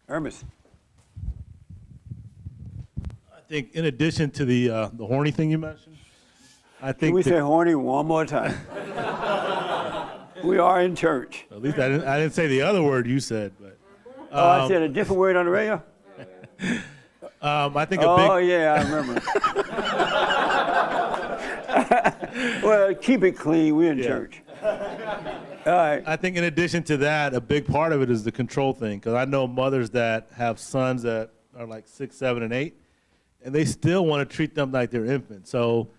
Ernest. I think in addition to the horny thing you mentioned, I think Can we say horny one more time? We are in church. At least I didn't say the other word you said, but. I said a different word on the radio? I think Oh, yeah, I remember. Well, keep it clean. We're in church. All right. I think in addition to that, a big part of it is the control thing. Because I know mothers that have sons that are like 6, 7, and 8, and they still want to treat them like they're infants. So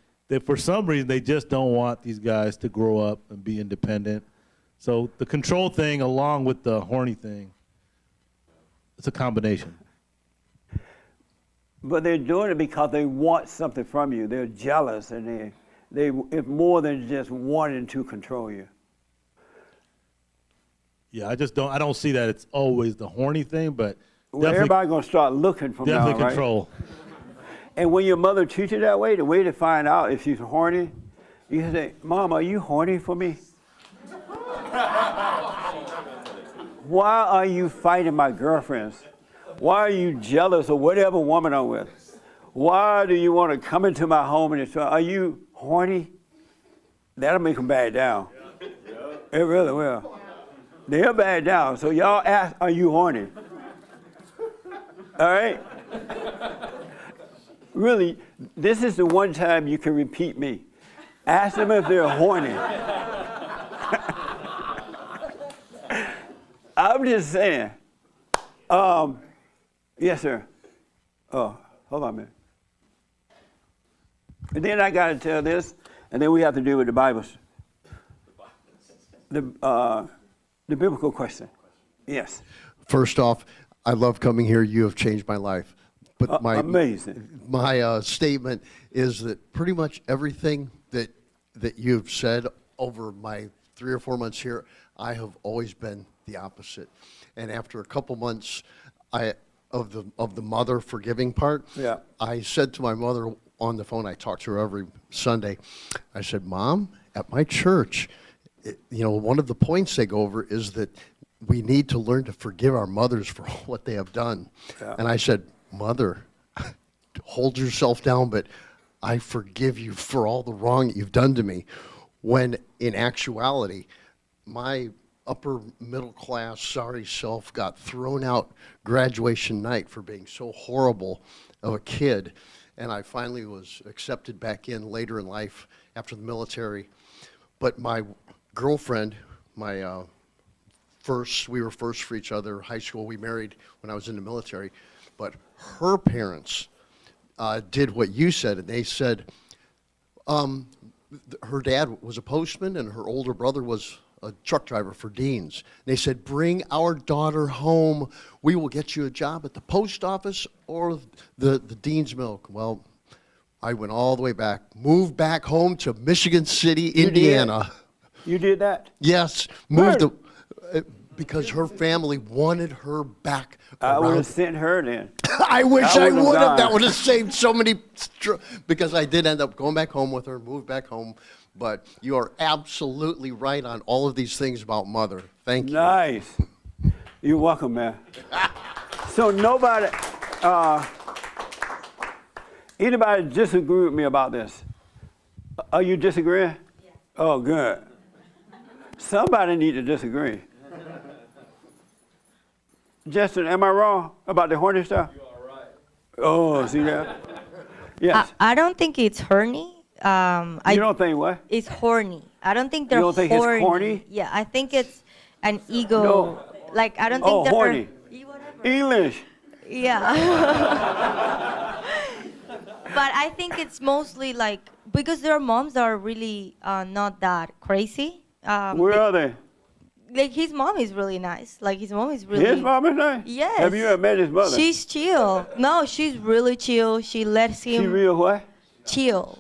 for some reason, they just don't want these guys to grow up and be independent. So the control thing along with the horny thing, it's a combination. But they're doing it because they want something from you. They're jealous, and it's more than just wanting to control you. Yeah, I don't see that it's always the horny thing, but Well, everybody's going to start looking from now, right? definitely control. And when your mother treats you that way, the way to find out if she's horny, you can say, Mom, are you horny for me? Why are you fighting my girlfriends? Why are you jealous of whatever woman I'm with? Why do you want to come into my home and destroy? Are you horny? That'll make them back down. It really will. They'll back down. So y'all ask, are you horny? All right? Really, this is the one time you can repeat me. Ask them if they're horny. I'm just saying. Yes, sir. Oh, hold on a minute. And then I got to tell this, and then we have to deal with the Bible. The biblical question. Yes. First off, I love coming here. You have changed my life. But amazing. My statement is that pretty much everything that you've said over my 3 or 4 months here, I have always been the opposite. And after a couple months, of the mother forgiving part, yeah. I said to my mother on the phone, I talk to her every Sunday, I said, Mom, at my church, one of the points they go over is that we need to learn to forgive our mothers for what they have done. Yeah. And I said, Mother, hold yourself down, but I forgive you for all the wrong that you've done to me. When in actuality, my upper middle class sorry self got thrown out graduation night for being so horrible of a kid. and I finally was accepted back in later in life after the military. But my girlfriend, we were first for each other, high school, we married when I was in the military, but her parents did what you said, and they said, her dad was a postman and her older brother was a truck driver for Dean's. They said, bring our daughter home. We will get you a job at the post office or the Dean's Milk. Well, I went all the way back, moved back home to Michigan City, Indiana. You did that? Yes, moved to, because her family wanted her back. I would have sent her then. I wish I wouldn't have would have. That gone. would have saved so many, because I did end up going back home with her, moved back home. But you are absolutely right on all of these things about mother. Thank you. Nice. You're welcome, man. So nobody, anybody disagree with me about this? Are you disagreeing? Yeah. Oh, good. Somebody need to disagree. Justin, am I wrong about the horny stuff? You are right. Oh, see that? Yes. I don't think it's horny. You don't think what? It's horny. I don't think they're You don't think it's corny? Yeah, I think it's an ego. No. Like, I don't think Oh, they're horny. English. Yeah. But I think it's mostly like, because their moms are really not that crazy. Where are they? Like, his mom is really nice. Like, his mom is really... His mom is nice? Yes. Have you ever met his mother? She's chill. No, she's really chill. She lets him... She real what? Chill.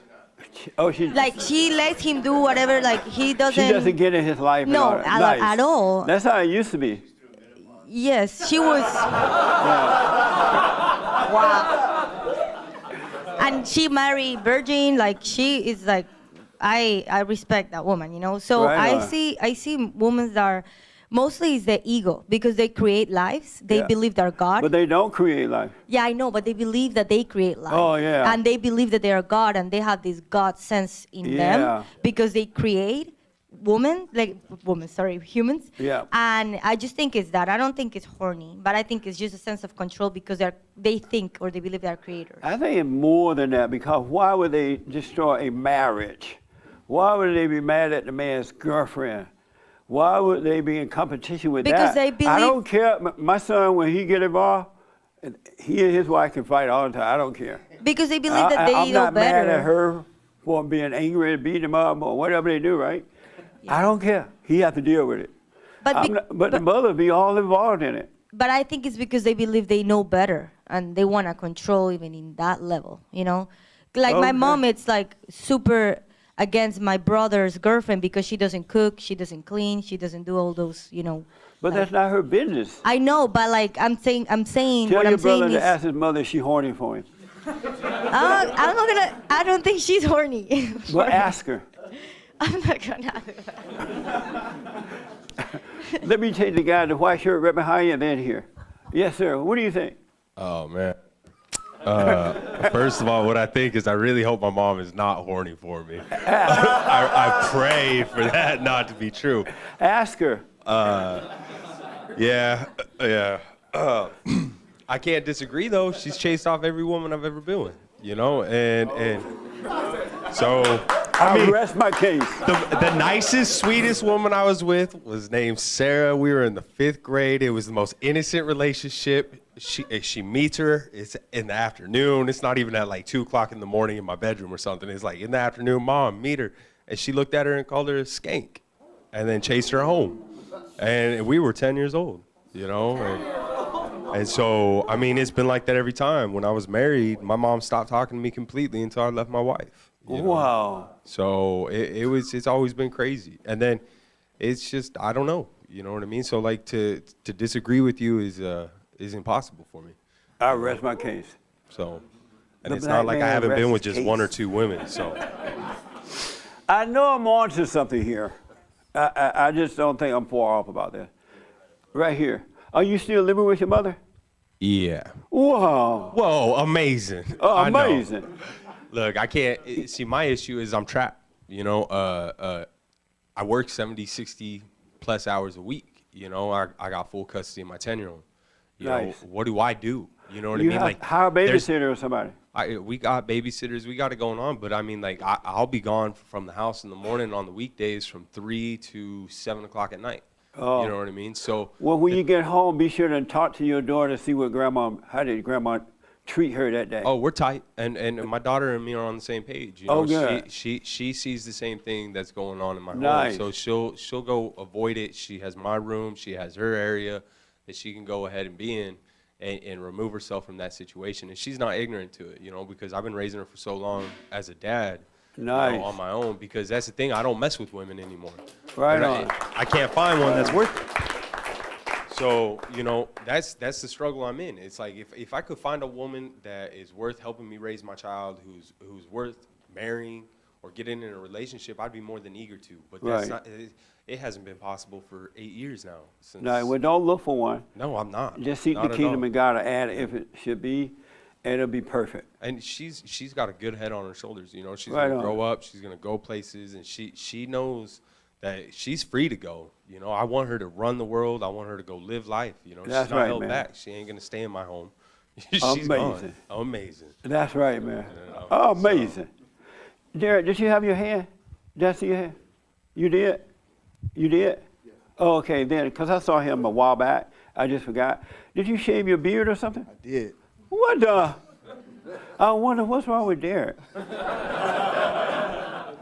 Oh, she... Like, she lets him do whatever, like, he doesn't... She doesn't get in his life and No, all that. Nice. at all. That's how it used to be. Yes, she was... Wow. And she married virgin, like, she is like... I respect that woman, you know. So Right on. I see women that are mostly is the ego because they create lives. They Yeah. believe they're God. But they don't create life. Yeah, I know, but they believe that they create life. Oh, yeah. And they believe that they are God and they have this God sense in Yeah. them because they create humans. Yeah. And I just think it's that. I don't think it's horny, but I think it's just a sense of control because they think or they believe they're creators. I think it's more than that, because why would they destroy a marriage? Why would they be mad at the man's girlfriend? Why would they be in competition with Because that? they I believe- don't care. My son, when he get involved, he and his wife can fight all the time. I don't care. Because they believe that they I'm know not better. mad at her for being angry and beating him up or whatever they do, right? I don't care. He has to deal with it. But the mother be all involved in it. But I think it's because they believe they know better and they want to control even in that level, you know? Like my Okay. mom, it's like super against my brother's girlfriend because she doesn't cook, she doesn't clean, she doesn't do all those, you know. But that's not her business. I know, but like I'm saying Tell what your I'm saying brother is, to ask his mother if she horny for him. I don't think she's horny. Well, ask her. I'm not gonna. Let me take the guy in the white shirt right behind you and then here. Yes, sir. What do you think? Oh, man. First of all, what I think is I really hope my mom is not horny for me. I pray for that not to be true. Ask her. Yeah. I can't disagree, though. She's chased off every woman I've ever been with, you know? And so, I mean, rest my case. The nicest, sweetest woman I was with was named Sarah. We were in the 5th grade. It was the most innocent relationship. She meets her. It's in the afternoon. It's not even at like 2 o'clock in the morning in my bedroom or something. It's like in the afternoon, Mom, meet her. And she looked at her and called her a skank and then chased her home. And we were 10 years old, you know? And so, I mean, it's been like that every time. When I was married, my mom stopped talking to me completely until I left my wife. you know? Wow. So it's always been crazy. And then it's just, I don't know, you know what I mean? So like to disagree with you is impossible for me. I rest my case. So, and The it's black not like I man haven't been rests with his just one or case. 2 women, so. I know I'm on to something here. I just don't think I'm far off about that. Right here. Are you still living with your mother? Yeah. Wow. Whoa, amazing. Oh, I know. amazing. Look, I can't, see, my issue is I'm trapped, you know? I work 70, 60 plus hours a week, you know? I got full custody of my 10-year-old. You Nice. know, what do I do? You know what I mean? Like, hire a there's- babysitter or somebody. we got babysitters, we got it going on, but I mean, like, I'll be gone from the house in the morning on the weekdays from 3 to 7 o'clock at night. Oh. You know what I mean? So, Well, when you get home, be sure to talk to your daughter, see how did grandma treat her that day. oh, we're tight, and my daughter and me are on the same page. You know, Oh, good. she sees the same thing that's going on in my Nice. home, so she'll go avoid it. She has my room, she has her area that she can go ahead and be in. And remove herself from that situation, and she's not ignorant to it, you know, because I've been raising her for so long as a dad, you know, Nice. on my own. Because that's the thing, I don't mess with women anymore. Right And on. I can't find one that's worth it. So, you know, that's the struggle I'm in. It's like if I could find a woman that is worth helping me raise my child, who's worth marrying or getting in a relationship, I'd be more than eager to. But that's Right. not. It hasn't been possible for 8 years now. Since, No, well, don't look for one. No, I'm not. Just seek Not the at kingdom all. of God and add it if it should be, and it'll be perfect. And she's got a good head on her shoulders. You know, she's Right gonna on. grow up. She's gonna go places, and she knows that she's free to go. You know, I want her to run the world. I want her to go live life. You know, That's she's not right, held man. back. She ain't gonna stay in my home. She's Amazing. gone. Amazing. That's right, man. You know, Oh, amazing. Derek, did you have your hand? Jesse, your hand? You did? You did? Oh, okay, then, because I saw him a while back. I just forgot. Did you shave your beard or something? I did. What the? I wonder what's wrong with Derek.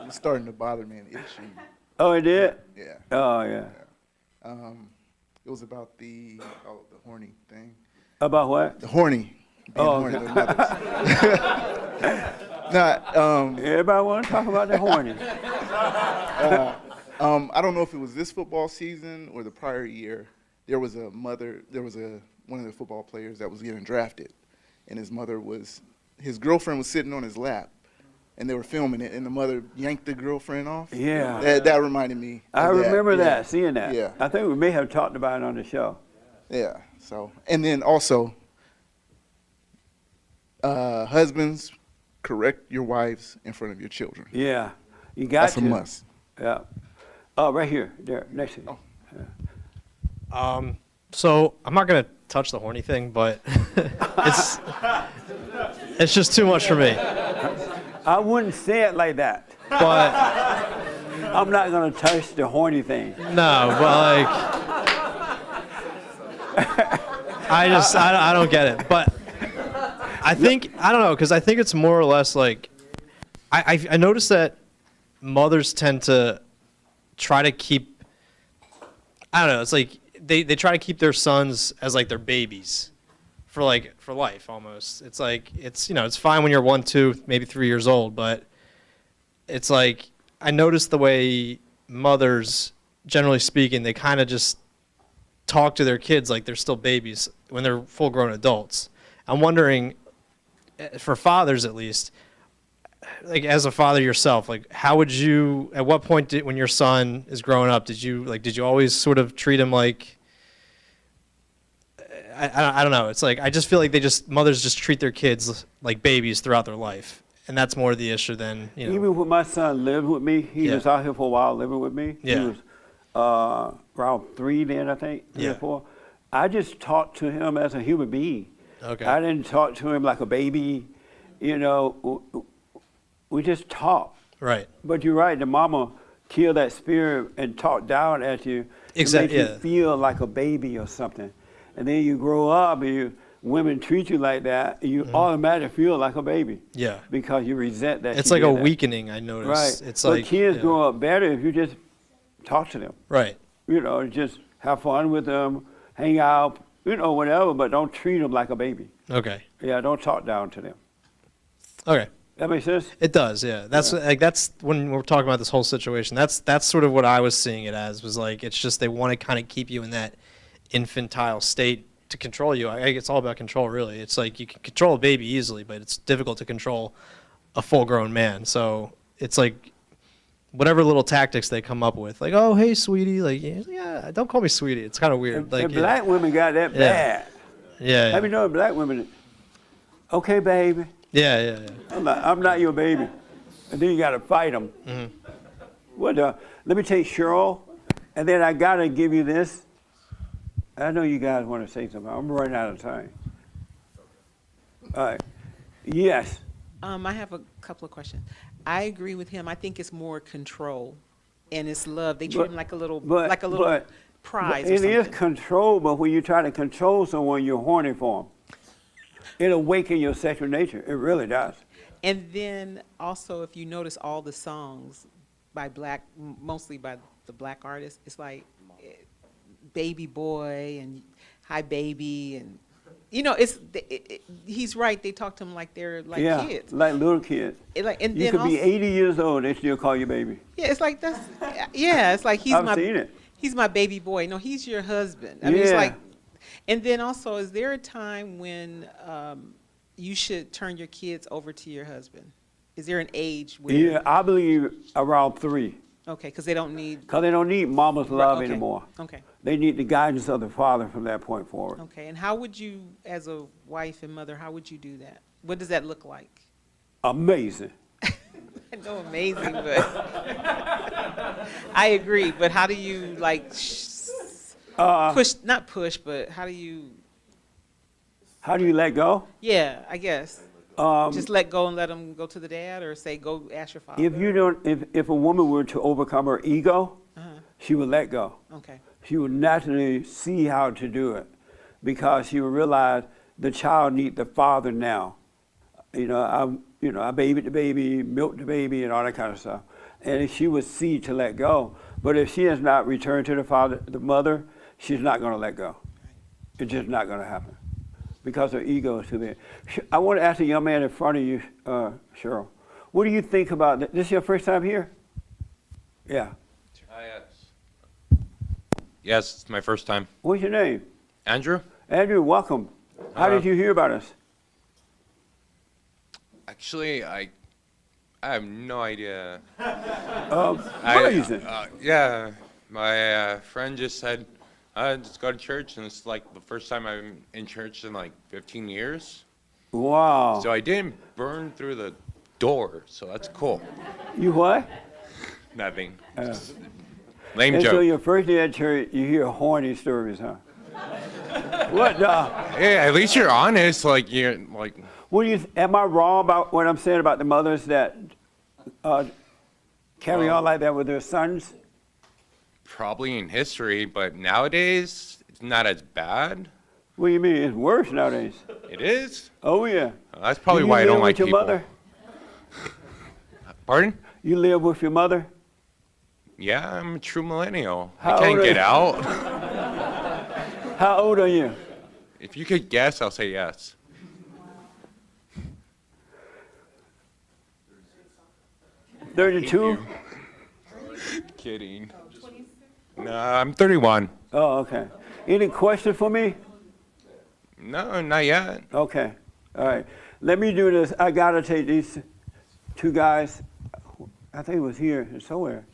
It's starting to bother me and itching. Oh, it did? Yeah. Oh, yeah. It was about the horny thing. About what? The horny. Being Oh, horny okay. with mothers. Everybody want to talk about the horny. I don't know if it was this football season or the prior year. There was one of the football players that was getting drafted, and his girlfriend was sitting on his lap, and they were filming it, and the mother yanked the girlfriend off. Yeah. That reminded me. I of remember yeah. that, seeing that. Yeah. I think we may have talked about it on the show. Yeah. So, and then also, husbands, correct your wives in front of your children. Yeah. You got That's to. a must. Yeah. Oh, right here. There, next to you. So I'm not gonna touch the horny thing, but it's just too much for me. I wouldn't say it like that. But I'm not gonna touch the horny thing. no, but like I don't get it. But I think I don't know, because I think it's more or less like I noticed that mothers tend to try to keep, I don't know, it's like they try to keep their sons as like their babies for life almost. It's like it's fine when you're 1, 2, maybe 3 years old, but it's like I noticed the way mothers, generally speaking, they kind of just talk to their kids like they're still babies when they're full-grown adults. I'm wondering, for fathers at least, like as a father yourself, like how would you, at what point when your son is growing up, did you always sort of treat him like, I don't know, it's like I just feel like mothers just treat their kids like babies throughout their life, and that's more the issue than Even when my son lived with me, he Yeah. was out here for a while living with me. Yeah. He was around 3 then, I think, 3 or Yeah. 4. I just talked to him as a human being. Okay. I didn't talk to him like a baby. We just talked. Right. But you're right, the mama killed that spirit and talked down at you. Exact- To make yeah. you feel like a baby or something. And then you grow up and women treat you like that, you automatically feel like a baby. Mm-hmm. Yeah. Because you resent that. It's she like a did that. weakening, I noticed. Right. It's but like kids yeah. grow up better if you just talk to them. Right. Just have fun with them, hang out, whatever, but don't treat them like a baby. Okay. Yeah, don't talk down to them. Okay. That makes sense? It does, yeah. That's when we're talking about this whole situation. That's sort of what I was seeing it as, was like it's just they want to kind of keep you in that infantile state to control you. I think it's all about control, really. It's like you can control a baby easily, but it's difficult to control a full-grown man. So it's like whatever little tactics they come up with, like, oh, hey, sweetie, like, yeah, don't call me sweetie. It's kind of weird. Like, And black women got that Yeah. bad. Yeah. Have you known black women? Okay, baby. Yeah. I'm not your baby. And then you got to fight them. Mhm. Let me take Cheryl, and then I got to give you this. I know you guys want to say something. I'm running out of time. All right. Yes. I have a couple of questions. I agree with him. I think it's more control, and it's love. They treat him like a little prize. Or It is something. control, but when you try to control someone, you're horny for them. It awakens your sexual nature. It really does. And then also, if you notice all the songs by mostly by the black artists, it's like Baby Boy and Hi Baby, and he's right. They talk to him like they're like kids, like little kids. And you then could be also, 80 years old, they still call you baby. Yeah, it's like that's it's like I've seen it. He's my baby boy. No, he's your husband. I mean, it's like, and then also, is there a time when you should turn your kids over to your husband? Is there an age where? Yeah, I believe around 3. Okay, because they don't need. Because they don't need mama's love okay. anymore. Okay. They need the guidance of the father from that point forward. Okay, and how would you, as a wife and mother, how would you do that? What does that look like? Amazing. I know amazing, but I agree. But how do you push? Not push, but how do you? How do you let go? Yeah, I guess. Just let go and let them go to the dad, or say go ask your father. If you don't, if a woman were to overcome her ego, she would let go. Okay. She would naturally see how to do it, because she would realize the child needs the father now. I babied the baby, milked the baby, and all that kind of stuff. And she would see to let go. But if she has not returned to the mother, she's not going to let go. It's just not going to happen, because her ego is too big. I want to ask the young man in front of you, Cheryl. What do you think about this? This is your first time here? Yeah. Yes, it's my first time. What's your name? Andrew? Andrew, welcome. How did you hear about us? Actually, I have no idea. Amazing. Yeah, my friend just said, just go to church, and it's like the first time I'm in church in like 15 years. Wow. So I didn't burn through the door, so that's cool. You what? Nothing. Lame and joke. So your first day at church, you hear horny stories, huh? What the? Yeah, at least you're honest. Like you're like. What do you? Am I wrong about what I'm saying about the mothers that carry on like that with their sons? Probably in history, but nowadays it's not as bad. What do you mean? It's worse nowadays. It is? Oh yeah. That's probably you why I don't live like with your people. Mother? Pardon? You live with your mother? Yeah, I'm a true millennial. How I can't old are get you? out. How old are you? If you could guess, I'll say yes. – 32? Kidding. No, I'm 31. Oh, okay. Any question for me? No, not yet. Okay. All right. Let me do this. I got to take these 2 guys. I think it was here somewhere.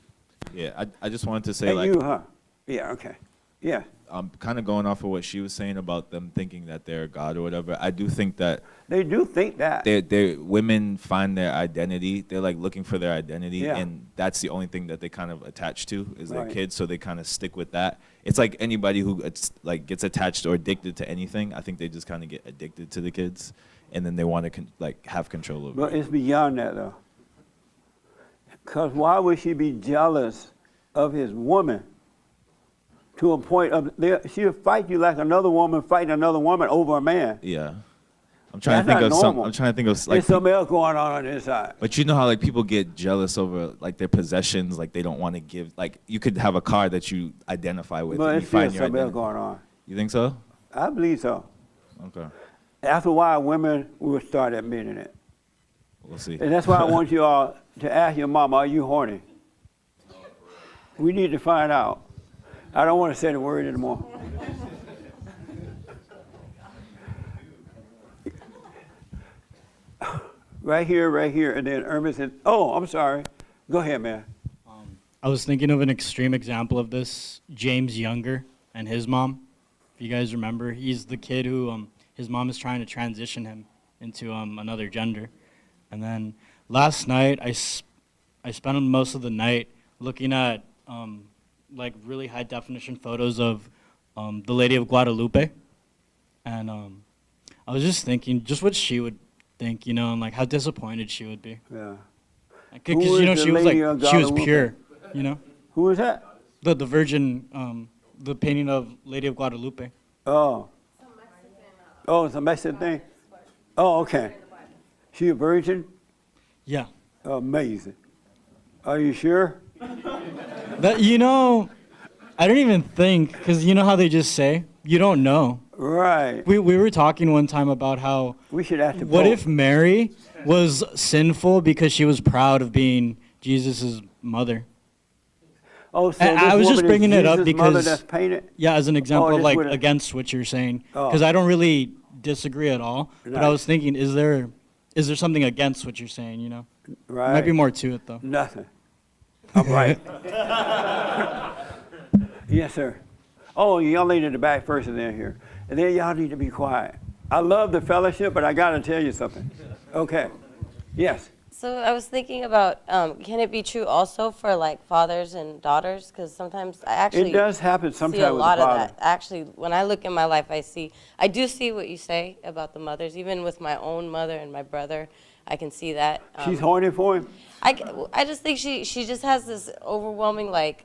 Yeah, I just wanted to say, Hey, like, you, huh? Yeah, okay. Yeah. I'm kind of going off of what she was saying about them thinking that they're God or whatever. I do think that they do think that women find their identity. They're like looking for their identity, Yeah. and that's the only thing that they kind of attach to is their Right. kids. So they kind of stick with that. It's like anybody who gets attached or addicted to anything. I think they just kind of get addicted to the kids, and then they want to have control over. But it's beyond that, though. Because why would she be jealous of his woman to a point of she'll fight you like another woman fighting another woman over a man? Yeah, I'm trying That's to think not of some. normal. I'm trying to think of like. There's something else going on this side. But you know how like people get jealous over like their possessions, like they don't want to give. Like you could have a car that you identify with, But and it's you still find your something else identity. going on. You think so? I believe so. Okay, After a while, women will start admitting it. we'll see. And that's why I want you all to ask your mama, are you horny? We need to find out. I don't want to say the word anymore. Right here, and then Irma said, oh, I'm sorry. Go ahead, man. I was thinking of an extreme example of this, James Younger and his mom. If you guys remember, he's the kid who his mom is trying to transition him into another gender. And then last night, I spent most of the night looking at like really high definition photos of the Lady of Guadalupe. And I was just thinking, just what she would think, you know, and like how disappointed she would be. Yeah. Because Who you know is the she was Lady like of she was Guadalupe? pure, you know. Who is that? The Virgin, the painting of Lady of Guadalupe. Oh. Oh, it's a Mexican thing? Oh, okay. She a virgin? Yeah. Amazing. Are you sure? That you know, I don't even think, because you know how they just say you don't know. Right. We were talking one time about how we should ask the what Pope. if Mary was sinful because she was proud of being Jesus' mother? Oh, so And this I was just woman is bringing it up Jesus' mother because that's painted? yeah, as an example Oh, of this like would- against what you're saying, Oh. because I don't really disagree at all. But I Right. was thinking, is there something against what you're saying? You know, Right. might be more to it though. Nothing. I'm right. Yes, sir. Oh, y'all lady in the back first and then here. And then y'all need to be quiet. I love the fellowship, but I got to tell you something. Okay. Yes. So I was thinking about, can it be true also for like fathers and daughters? Because sometimes I actually It does happen see sometimes a with the lot of father. that. Actually, when I look in my life, I do see what you say about the mothers. Even with my own mother and my brother, I can see that. She's horny for him? I just think she just has this overwhelming like,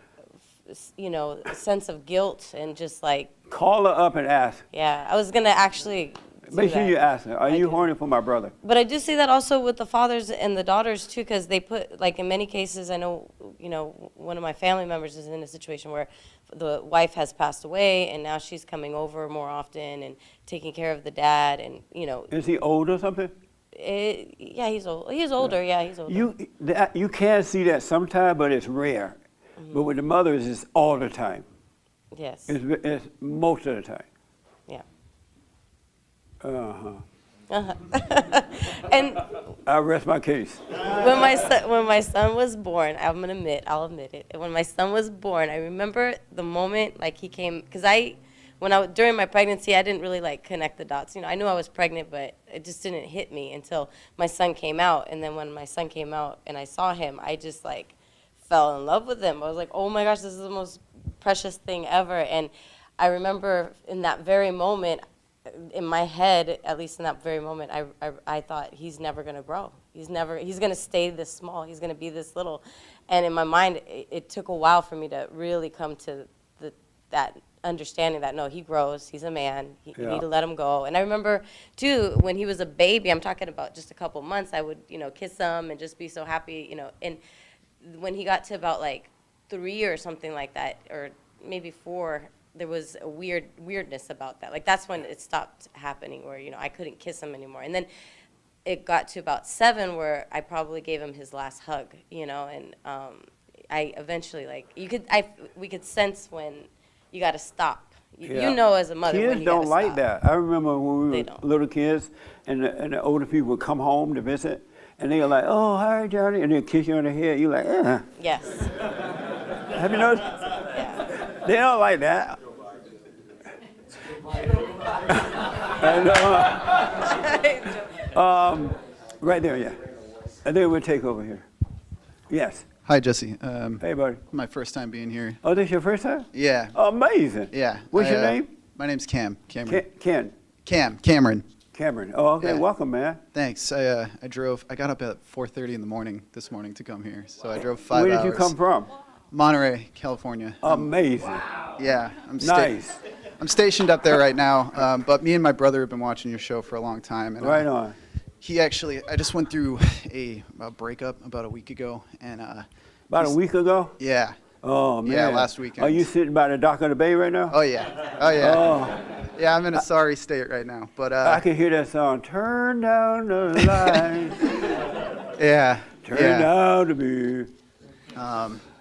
you know, sense of guilt and just like. Call her up and ask. Yeah, I was gonna actually. Make sure you ask her, are you horny for my brother? But I do see that also with the fathers and the daughters too, because they put, like in many cases, I know, you know, one of my family members is in a situation where the wife has passed away and now she's coming over more often and taking care of the dad and, you know. Is he old or something? Yeah, he's old. He's older, yeah, he's older. You can see that sometimes, but it's rare. But with the mothers, it's all the time. Yes. It's most of the time. Yeah. Uh-huh. And I rest my case. when my son was born, I'll admit it. When my son was born, I remember the moment like he came, because during my pregnancy, I didn't really like connect the dots. You know, I knew I was pregnant, but it just didn't hit me until my son came out. And then when my son came out and I saw him, I just like fell in love with him. I was like, oh my gosh, this is the most precious thing ever. And I remember in that very moment, in my head, at least in that very moment, I thought he's never gonna grow. He's gonna stay this small. He's gonna be this little. And in my mind, it took a while for me to really come to that understanding that no, he grows. He's a man. You need to let him go. And I remember too when he was a baby. I'm talking about just a couple months. I would kiss him and just be so happy. And when he got to about like 3 or something like that, or maybe 4. There was a weirdness about that. Like that's when it stopped happening where, I couldn't kiss him anymore. And then it got to about 7 where I probably gave him his last hug, and I eventually we could sense when you got to stop. You know as a mother kids when you don't gotta like stop. that. I remember when we were little kids and the older people would come home to visit and they were like, oh, hi, Johnny, and they'd kiss you on the head. You're like, Yes. Have you noticed? They don't like that. And, right there, yeah. And then we'll take over here. Yes. Hi, Jesse. Hey, buddy. My first time being here. Oh, this your first time? Yeah. Amazing. Yeah. What's your name? My name's Cam. Cameron. Cameron. Cameron. Oh, okay. Yeah. Welcome, man. Thanks. I got up at 4:30 in the morning this morning to come here. So I drove 5 hours. Where did you come from? Monterey, California. Amazing. Yeah. Nice. I'm stationed up there right now, but me and my brother have been watching your show for a long time. And, Right on. I just went through a breakup about a week ago, and About a week ago? Yeah. Oh, man. Yeah, last weekend. Are you sitting by the dock of the bay right now? Oh yeah. Oh yeah. Oh. Yeah, I'm in a sorry state right now, but I can hear that song. Turn down the lights. Yeah. Turn down the beer.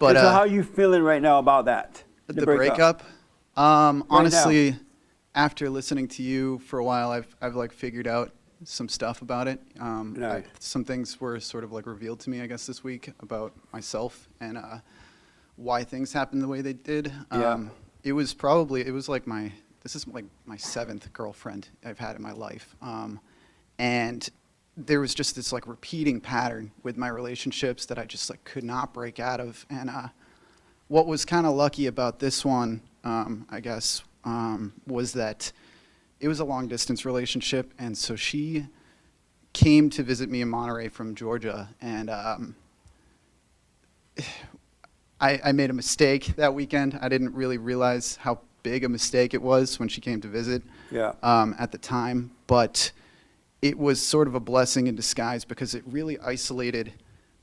But so how are you feeling right now about that? the breakup. Honestly, after listening to you for a while, I've like figured out some stuff about it. Nice. Some things were sort of like revealed to me, I guess, this week about myself and why things happened the way they did. Yeah. This is like my 7th girlfriend I've had in my life. And there was just this like repeating pattern with my relationships that I just like could not break out of. And what was kind of lucky about this one, I guess, was that it was a long distance relationship, and so she came to visit me in Monterey from Georgia, and I made a mistake that weekend. I didn't really realize how big a mistake it was when she came to visit at the time, but it was sort of a blessing in disguise because it really isolated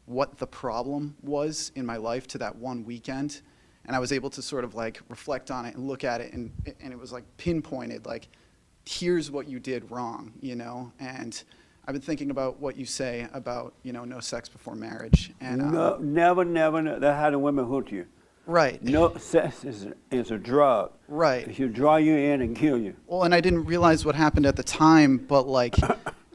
what the problem was in my life to that one weekend. And I was able to sort of like reflect on it and look at it, and it was like pinpointed, like, here's what you did wrong, you know? And I've been thinking about what you say about, you know, no sex before marriage. And No, never. That's how the women hook you. Right. No sex is a drug. Right. It should draw you in and kill you. Well, and I didn't realize what happened at the time, but like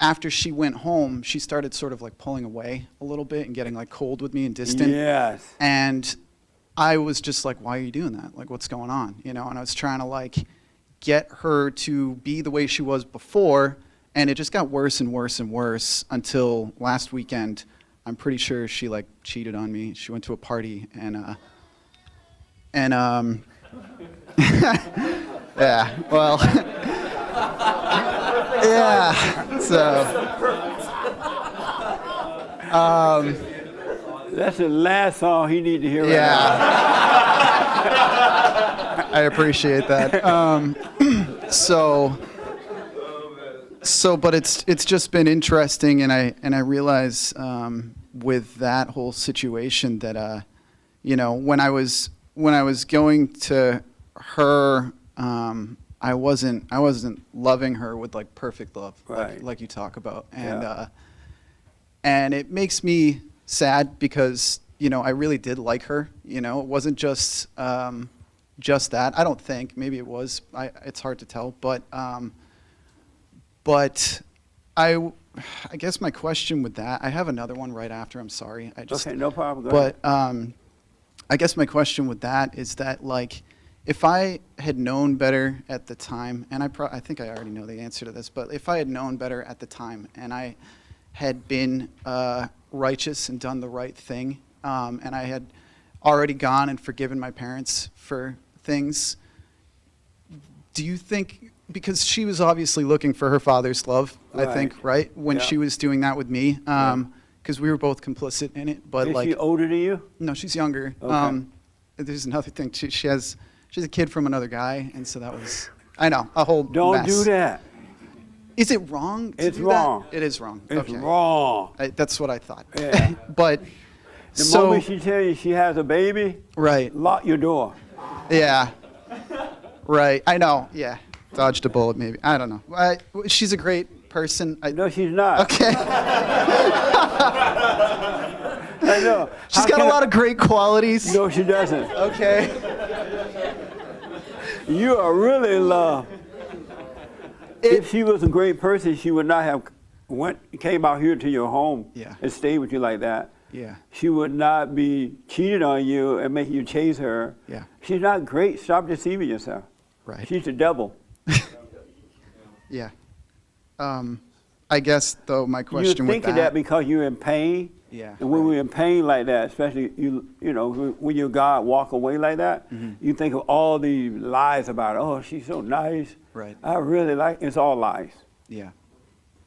after she went home, she started sort of like pulling away a little bit and getting like cold with me and distant. Yes. And I was just like, why are you doing that? Like, what's going on? You know, and I was trying to like get her to be the way she was before, and it just got worse and worse and worse until last weekend. I'm pretty sure she like cheated on me. She went to a party and yeah, well, yeah, so, that's the last song he need to hear right I appreciate that. But it's just been interesting, and I realize with that whole situation that you know, when I was going to her, I wasn't loving her with like perfect love, like you talk about, and it makes me sad because, you know, I really did like her. You know, it wasn't just that. I don't think. Maybe it was. It's hard to tell. But I guess my question with that, I have another one right after. I'm sorry. Okay, no problem. Go ahead. I guess my question with that is that, like, if I had known better at the time, and I think I already know the answer to this, but if I had known better at the time and I had been righteous and done the right thing, and I had already gone and forgiven my parents for things, do you think, because she was obviously looking for her father's love, I think, right, when she was doing that with me, because we were both complicit in it, but Is like... she older than you? No, she's younger. Okay. There's another thing, she's a kid from another guy, and so that was, I know, a whole Don't mess. do that. Is it wrong to It's do wrong. that? It is wrong. It's Okay. wrong. That's what I thought. Yeah. But The so, moment she tells you she has a baby, right, lock your door. yeah, right, I know, yeah, dodged a bullet maybe, I don't know. She's a great person. No, she's not. Okay. I know. She's got a lot of great qualities. No, she doesn't. Okay. You are really in love. If she was a great person, she would not have came out here to your home and stayed with you like that. Yeah. She would not be cheated on you and make you chase her. Yeah. She's not great. Stop deceiving yourself. Right. She's the devil. Yeah. I guess, though, my question You think with of that because you're in pain. Yeah. And when we're in pain like that, especially you know, when your God walk away like that, you think of all the lies about, oh, she's so nice. Right. I really like. It's all lies. Yeah.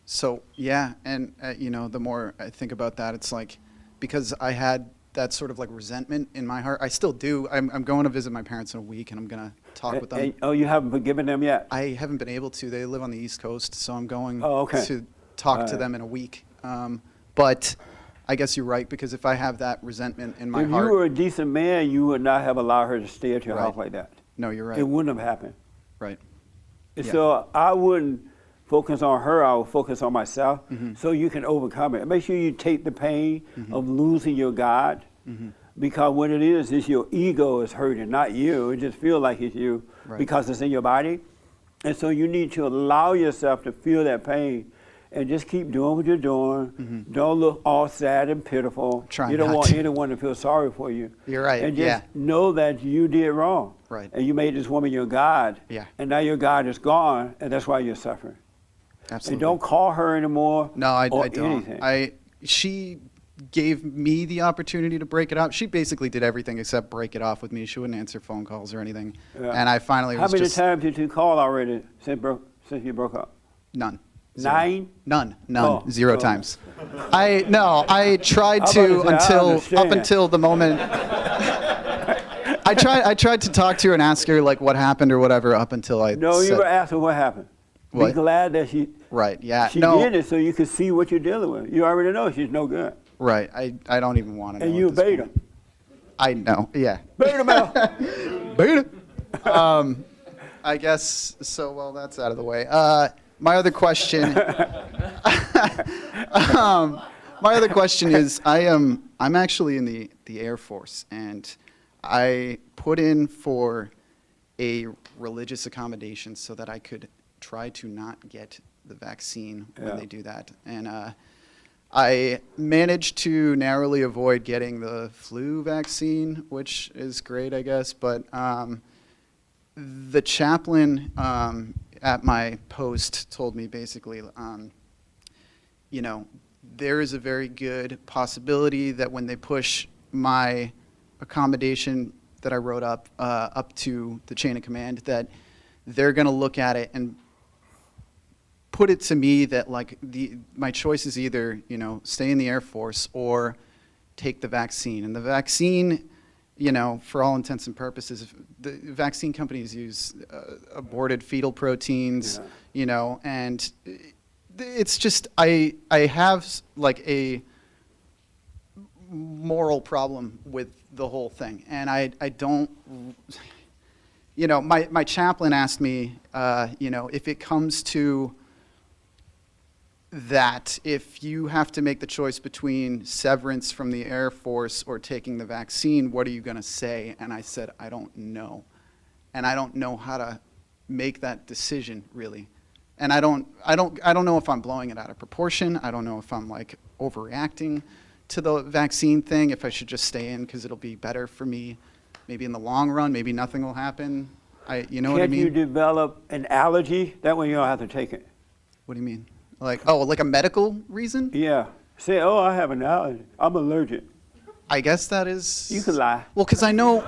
So, yeah, and, you know, the more I think about that, it's like, because I had that sort of like resentment in my heart, I still do. I'm going to visit my parents in a week, and I'm going to talk with them. Oh, you haven't forgiven them yet? I haven't been able to. They live on the East Coast, so I'm going to talk to them in a week. But I guess you're right, because if I have that resentment in my if heart... you were a decent man, you would not have allowed her to stay at your house like that. No, you're right. It wouldn't have happened. Right. And Yeah. so I wouldn't focus on her, I would focus on myself, so you can overcome it. Make sure you take the pain of losing your God, because what it is your ego is hurting, not you. It just feels like it's you because it's in your body. And so you need to allow yourself to feel that pain and just keep doing what you're doing. Don't look all sad and pitiful. You don't want anyone to feel sorry for you. You're right, And just know that you did wrong. Right. And you made this woman your God. Yeah. And now your God is gone, and that's why you're suffering. Absolutely. And don't call her anymore. No, I or don't. anything. She gave me the opportunity to break it up. She basically did everything except break it off with me. She wouldn't answer phone calls or anything. Yeah. And I finally How was many just... times did you call already since since you broke up? None. 9? None. Oh, Zero oh. times. I tried I was to about to say, I up understand. until the moment. I tried to talk to her and ask her like what happened or whatever up until I No, said, you were asking what happened. Be What? glad that she right, yeah. she No, did it so you could see what you're dealing with. You already know she's no good. right. I don't even want to know. And at you this obeyed point. him. I know, yeah. Beta male. Beta. I guess so. Well, that's out of the way. My other question. My other question is, I'm actually in the Air Force, and I put in for a religious accommodation so that I could try to not get the vaccine when Yeah. they do that, and I managed to narrowly avoid getting the flu vaccine, which is great, I guess. But the chaplain at my post told me basically, you know, there is a very good possibility that when they push my accommodation that I wrote up to the chain of command, that they're going to look at it and put it to me that like my choice is either, you know, stay in the Air Force or take the vaccine. And the vaccine, you know, for all intents and purposes, the vaccine companies use aborted fetal proteins, Yeah. you know, and it's just I have like a moral problem with the whole thing, and I don't. You know, my chaplain asked me, you know, if it comes to that, if you have to make the choice between severance from the Air Force or taking the vaccine, what are you going to say? And I said, I don't know. And I don't know how to make that decision, really. And I don't know if I'm blowing it out of proportion. I don't know if I'm like overreacting to the vaccine thing, if I should just stay in because it'll be better for me. Maybe in the long run, maybe nothing will happen. You know what I Can't mean? you develop an allergy? That way you don't have to take it. What do you mean? Like a medical reason? Yeah. Say, oh, I have an allergy. I'm allergic. I guess that is. You can lie. Well, because I know.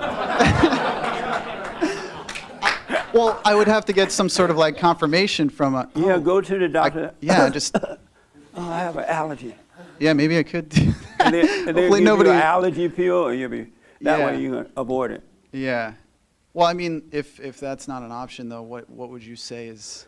Well, I would have to get some sort of like confirmation from a. Yeah, go to the doctor. Just. Oh, I have an allergy. Yeah, maybe I could. And they Hopefully give nobody. you an allergy pill, or you'll be that Yeah. way you can avoid it. Yeah. Well, I mean, if that's not an option though, what would you say is?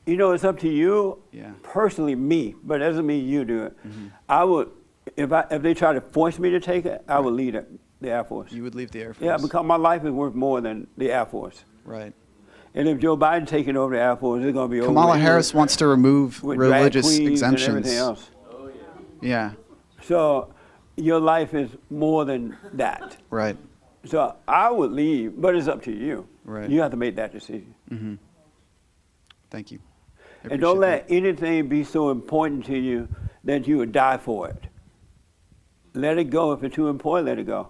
You know, it's up to you. Yeah. Personally, me, but that doesn't mean you do it. Mm-hmm. I would, if they try to force me to take it, I would leave the Air Force. You would leave the Air Force. Yeah, because my life is worth more than the Air Force. Right. And if Joe Biden taking over the Air Force, it's going to be over. Kamala Harris wants to remove with drag religious queens exemptions. and everything else. Yeah. So your life is more than that. Right. So I would leave, but it's up to you. Right. You have to make that decision. Mm-hmm. Thank you. I And don't appreciate let anything be so important to you that you would die for it. Let it go. If it's too important, let it go.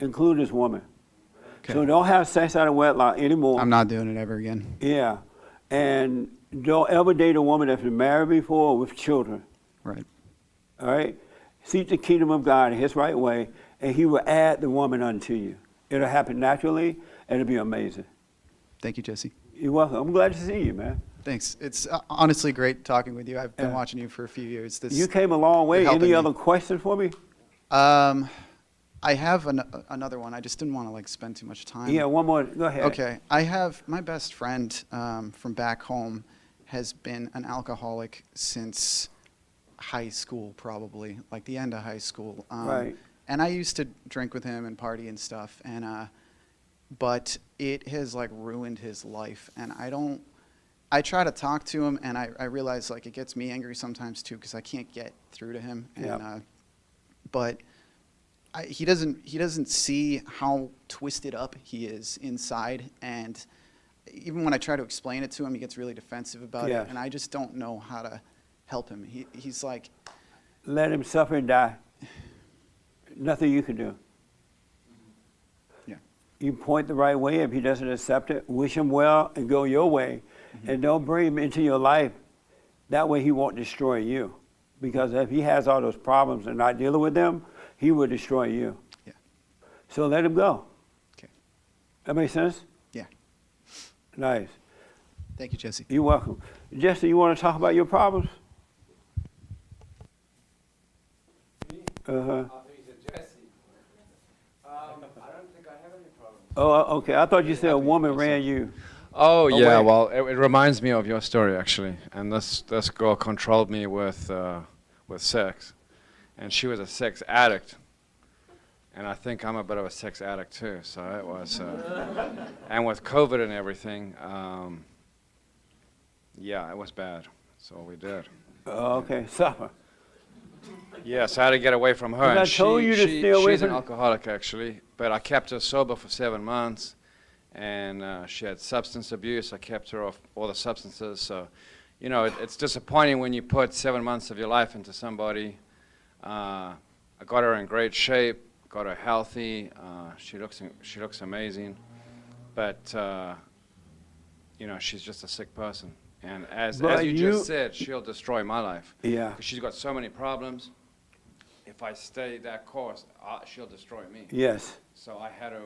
Include this woman. Okay. So don't have sex out of wedlock anymore. I'm not doing it ever again. Yeah. And don't ever date a woman that's been married before or with children. Right. All right? Seek the kingdom of God in his right way, and he will add the woman unto you. It'll happen naturally, and it'll be amazing. Thank you, Jesse. You're welcome. I'm glad to see you, man. Thanks. It's honestly great talking with you. I've been watching you for a few years. You came a long way. you're helping Any me. other questions for me? I have another one. I just didn't want to like spend too much time. Yeah, one more. Go ahead. Okay. I have my best friend from back home has been an alcoholic since high school, probably like the end of high school. Right. And I used to drink with him and party and stuff. And but it has like ruined his life. And I try to talk to him, and I realize like it gets me angry sometimes too because I can't get through to him. And Yep. but he doesn't see how twisted up he is inside, and even when I try to explain it to him, he gets really defensive about Yes. it, and I just don't know how to help him. He's like, Let him suffer and die. Nothing you can do. Yeah. You point the right way. If he doesn't accept it, wish him well and go your way. Mm-hmm. And don't bring him into your life. That way he won't destroy you. Because if he has all those problems and not dealing with them, he will destroy you. Yeah. So let him go. Okay. That makes sense? Yeah. Nice. Thank you, Jesse. You're welcome. Jesse, you want to talk about your problems? Uh-huh. Oh, okay. I thought you said a woman ran you. Oh yeah, away. well, it reminds me of your story actually. And this girl controlled me with sex, and she was a sex addict. And I think I'm a bit of a sex addict too. So it was, and with COVID and everything, yeah, it was bad. That's all we did. Okay, suffer. Yes, I had to get away from her. And I And told you to stay away she's an from- alcoholic actually, but I kept her sober for 7 months, and she had substance abuse. I kept her off all the substances. So, you know, it's disappointing when you put 7 months of your life into somebody. I got her in great shape, got her healthy. She looks amazing, but you know, she's just a sick person. And as you just said, she'll destroy my life. Yeah. 'Cause she's got so many problems. If I stay that course, she'll destroy me. Yes. So I had to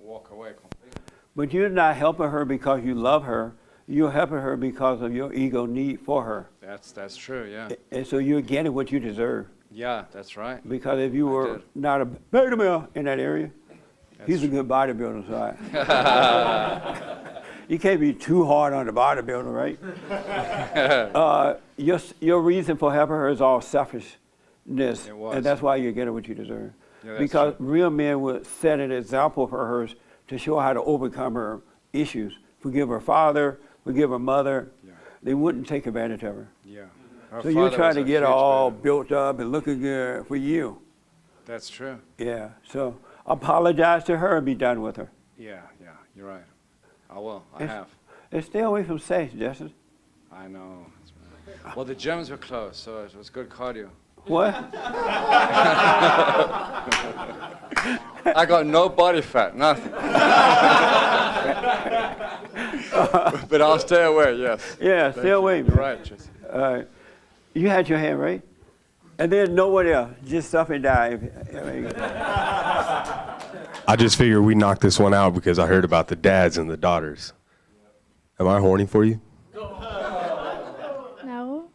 walk away completely. But you're not helping her because you love her. You're helping her because of your ego need for her. That's true, yeah. And so you're getting what you deserve. Yeah, that's right. Because if you were not a beta male in that area, he's a good bodybuilder, so you can't be too hard on the bodybuilder, right? Your reason for helping her is all selfishness, It was. and that's why you're getting what you deserve. Yeah, that's Because real men would set an example for her to show her how to overcome her issues. Forgive her father, forgive her mother. Yeah. They wouldn't take advantage of her. Yeah. Her So you're father trying was to a get her huge all beta. built up and looking good for you. That's true. Yeah. So apologize to her and be done with her. Yeah, you're right. I will. I It's- have. And stay away from sex, Justin. I know. Well, the gyms were closed, so it was good cardio. What? I got no body fat, nothing. But I'll stay away, yes. Yeah, Thank stay you. away. You're man. right, Jesse. You had your hand right, and then no one else. Just up and down. I just figured we knocked this one out because I heard about the dads and the daughters. Am I horny for you? No.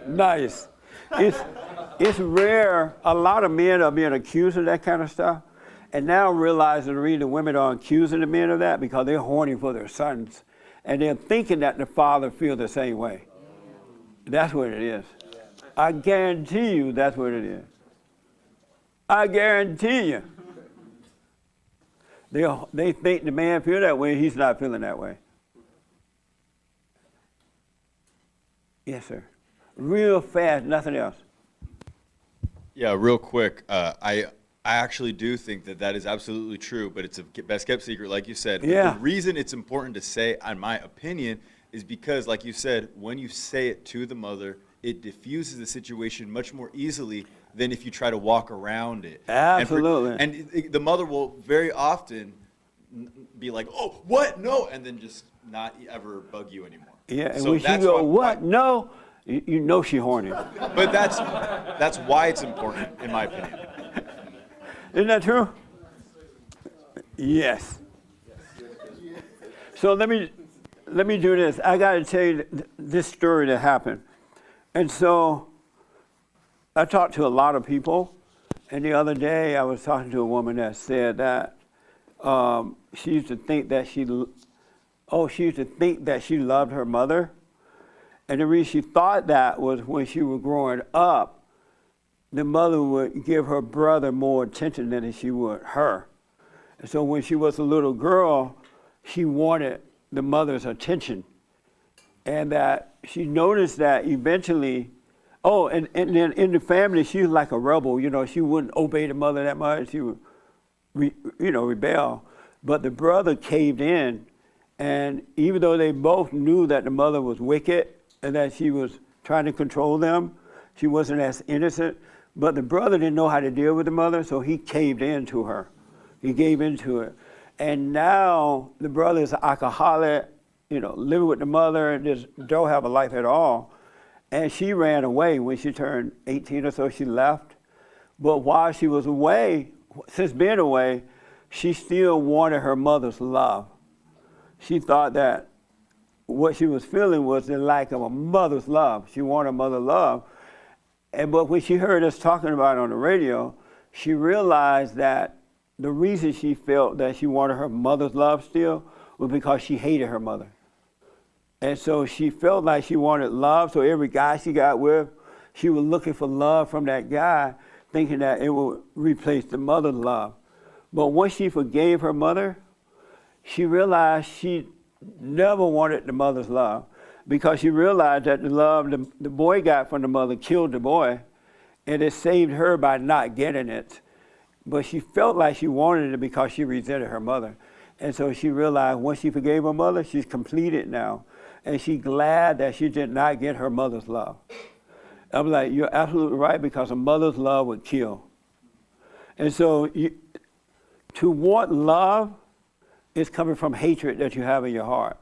Nice. It's rare. A lot of men are being accused of that kind of stuff, and now realizing the reason women are accusing the men of that because they're horny for their sons, and they're thinking that the father feels the same way. That's what it is. I guarantee you that's what it is. I guarantee you. They think the man feels that way, he's not feeling that way. Yes, sir. Real fast, nothing else. Yeah, real quick. I actually do think that is absolutely true, but it's a best kept secret, like you said. But Yeah. the reason it's important to say, in my opinion, is because, like you said, when you say it to the mother, it diffuses the situation much more easily than if you try to walk around it. Absolutely. And the mother will very often be like, "Oh, what? No," and then just not ever bug you anymore. Yeah, and So when she that's go, why- what? No, you know she horny. But that's why it's important, in my opinion. Isn't that true? Yes. So let me do this. I got to tell you this story that happened. And so I talked to a lot of people, and the other day I was talking to a woman that said that she used to think that she loved her mother, and the reason she thought that was when she was growing up, the mother would give her brother more attention than she would her. And so when she was a little girl, she wanted the mother's attention. And that she noticed that eventually, and then in the family, she was like a rebel. You know, she wouldn't obey the mother that much. She would, rebel. But the brother caved in, and even though they both knew that the mother was wicked and that she was trying to control them, she wasn't as innocent. But the brother didn't know how to deal with the mother, so he caved in to her. He gave into it. And now the brother is an alcoholic, living with the mother, and just don't have a life at all. And she ran away when she turned 18 or so, she left. But while she was away, since being away, she still wanted her mother's love. She thought that what she was feeling was the lack of a mother's love. She wanted a mother's love. But when she heard us talking about it on the radio, she realized that the reason she felt that she wanted her mother's love still was because she hated her mother. And so she felt like she wanted love, so every guy she got with, she was looking for love from that guy, thinking that it would replace the mother's love. But once she forgave her mother, she realized she never wanted the mother's love, because she realized that the love the boy got from the mother killed the boy, and it saved her by not getting it. But she felt like she wanted it because she resented her mother. And so she realized once she forgave her mother, she's completed now. And she's glad that she did not get her mother's love. I'm like, you're absolutely right, because a mother's love would kill. And so to want love is coming from hatred that you have in your heart.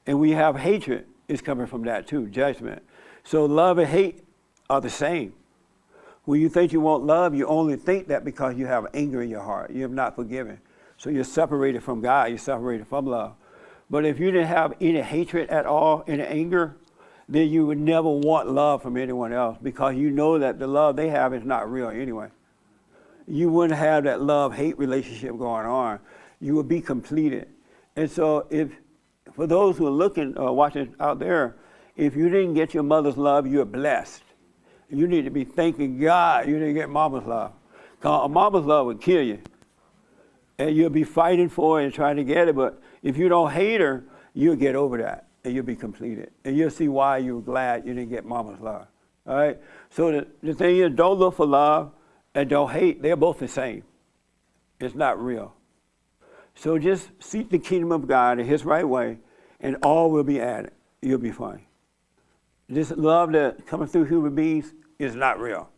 And when you have hatred, it's coming from that too, judgment. So love and hate are the same. When you think you want love, you only think that because you have anger in your heart. You have not forgiven. So you're separated from God. You're separated from love. But if you didn't have any hatred at all, any anger, then you would never want love from anyone else, because you know that the love they have is not real anyway. You wouldn't have that love-hate relationship going on. You would be completed. And so for those who are looking, watching out there, if you didn't get your mother's love, you're blessed. You need to be thanking God you didn't get mama's love. Because a mama's love would kill you. And you'll be fighting for it and trying to get it, but if you don't hate her, you'll get over that, and you'll be completed. And you'll see why you were glad you didn't get mama's love, all right? So the thing is, don't look for love and don't hate. They're both the same. It's not real. So just seek the kingdom of God in his right way, and all will be added. You'll be fine. This love that comes through human beings is not real.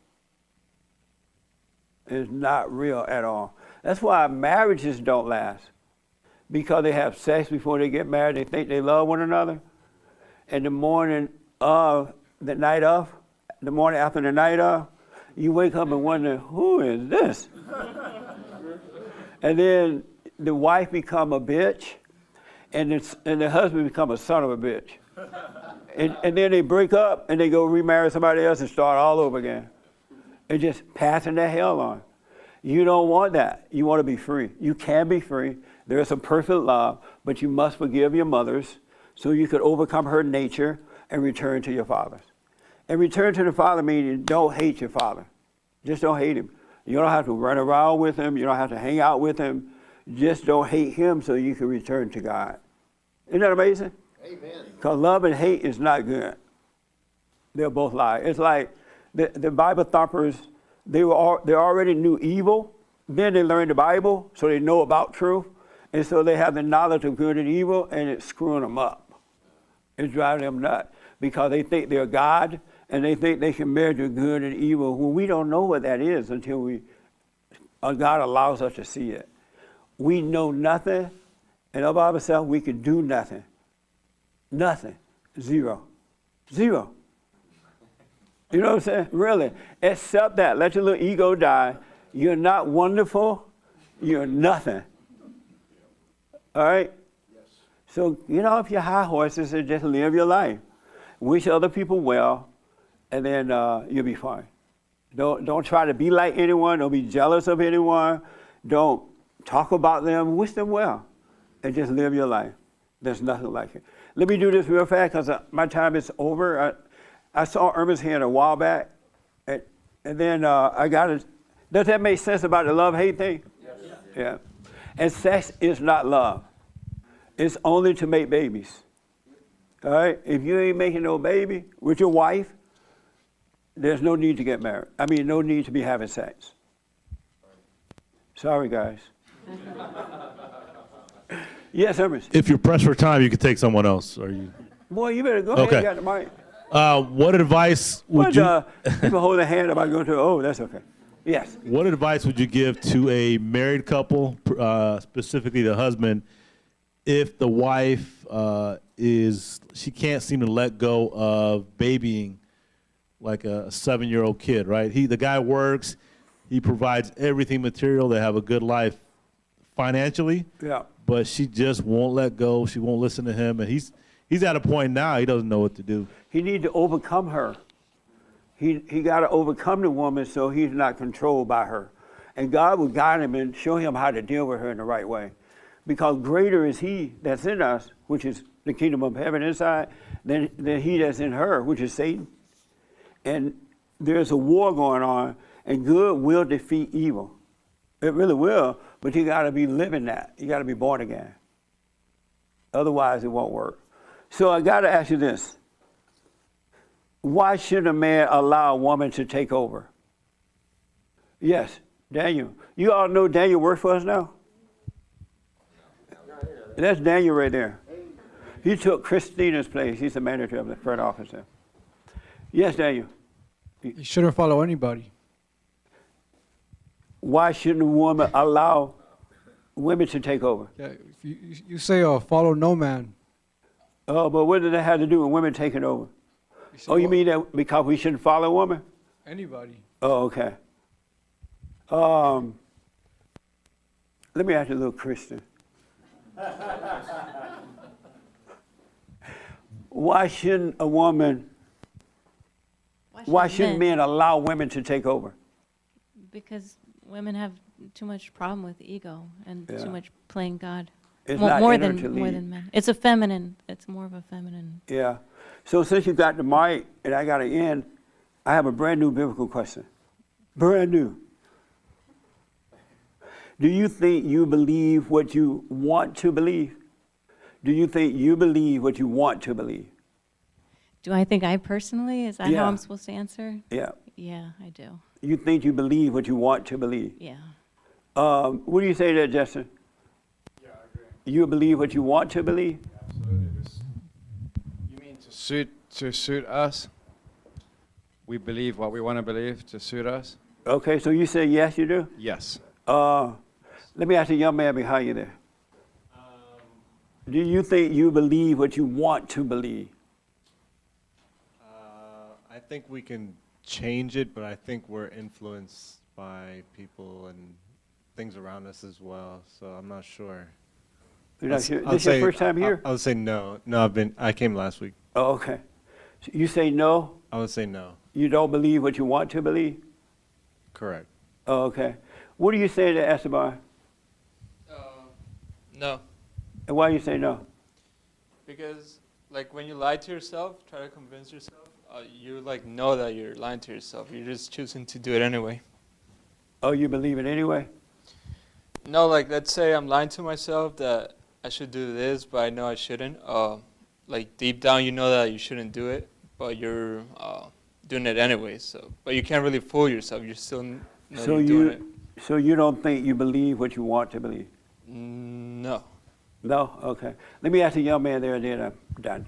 It's not real at all. That's why marriages don't last. Because they have sex before they get married, they think they love one another. And the morning of, the night of, the morning after the night of, you wake up and wonder, who is this? And then the wife become a bitch, and the husband become a son of a bitch. And then they break up and they go remarry somebody else and start all over again. And just passing the hell on. You don't want that. You want to be free. You can be free. There is a perfect love, but you must forgive your mothers so you could overcome her nature and return to your fathers. And return to the father meaning don't hate your father. Just don't hate him. You don't have to run around with him. You don't have to hang out with him. Just don't hate him so you can return to God. Isn't that amazing? Amen. Because love and hate is not good. They're both lies. It's like the Bible thumpers, they already knew evil. Then they learned the Bible, so they know about truth. And so they have the knowledge of good and evil, and it's screwing them up. It's driving them nuts because they think they're God, and they think they can measure good and evil. Well, we don't know what that is until God allows us to see it. We know nothing, and of ourselves, we can do nothing. Nothing. Zero. Zero. You know what I'm saying? Really. Accept that. Let your little ego die. You're not wonderful. You're nothing. All right? Yes. So get off your high horses and just live your life. Wish other people well, and then you'll be fine. Don't try to be like anyone. Don't be jealous of anyone. Don't talk about them. Wish them well, and just live your life. There's nothing like it. Let me do this real fast because my time is over. I saw Irma's hand a while back, and then I got it. Does that make sense about the love-hate thing? Yes. Yeah. And sex is not love. It's only to make babies. All right? If you ain't making no baby with your wife, there's no need to get married. I mean, no need to be having sex. Sorry, guys. Yes, Hermes. If you're pressed for time, you could take someone else. Or you? Boy, you better go Okay. ahead. You got the mic. What advice would you? People hold their hand about going to, oh, that's okay. Yes. What advice would you give to a married couple, specifically the husband, if the wife she can't seem to let go of babying like a 7-year-old kid, right? The guy works, he provides everything material. They have a good life financially. Yeah. But she just won't let go. She won't listen to him, and he's at a point now he doesn't know what to do. He need to overcome her. He got to overcome the woman so he's not controlled by her. And God will guide him and show him how to deal with her in the right way. Because greater is he that's in us, which is the kingdom of heaven inside, than he that's in her, which is Satan. And there's a war going on, and good will defeat evil. It really will, but you got to be living that. You got to be born again. Otherwise, it won't work. So I got to ask you this. Why should a man allow a woman to take over? Yes, Daniel. You all know Daniel works for us now? That's Daniel right there. He took Christina's place. He's the manager of the front office there. Yes, Daniel. You shouldn't follow anybody. Why shouldn't a woman allow women to take over? Yeah, if you say, follow no man. Oh, but what does that have to do with women taking over? Oh, you mean that because we shouldn't follow a woman? Anybody. Oh, okay. Let me ask you a little Christian. Why shouldn't a woman, why shouldn't men allow women to take over? Because women have too much problem with ego and Yeah. too much playing God. It's Mo- not more in her than to more lead. than men. It's a feminine. It's more of a feminine. Yeah. So since you got the mic and I got to end, I have a brand new biblical question. Brand new. Do you think you believe what you want to believe? Do you think you believe what you want to believe? Do I think I personally? Is that Yeah. how I'm supposed to answer? Yeah. Yeah, I do. You think you believe what you want to believe? Yeah. What do you say to that, Justin? Yeah, I agree. You believe what you want to believe? You mean to suit us? We believe what we want to believe to suit us? Okay, so you say yes, you do? Yes. Let me ask the young man behind you there. Do you think you believe what you want to believe? I think we can change it, but I think we're influenced by people and things around us as well. So I'm not sure. You're not sure? This your first time here? I would say no. No, I came last week. Oh, okay. So you say no? I would say no. You don't believe what you want to believe? Correct. Oh, okay. What do you say to Esteban? No, And why do you say no? because like when you lie to yourself, try to convince yourself, you like know that you're lying to yourself. You're just choosing to do it anyway. Oh, you believe it anyway? No, like let's say I'm lying to myself that I should do this, but I know I shouldn't. Like deep down, you know that you shouldn't do it, but you're doing it anyway. So, but you can't really fool yourself. You still know So you're doing it. so you don't think you believe what you want to believe? No. No? Okay. Let me ask the young man there and then I'm done.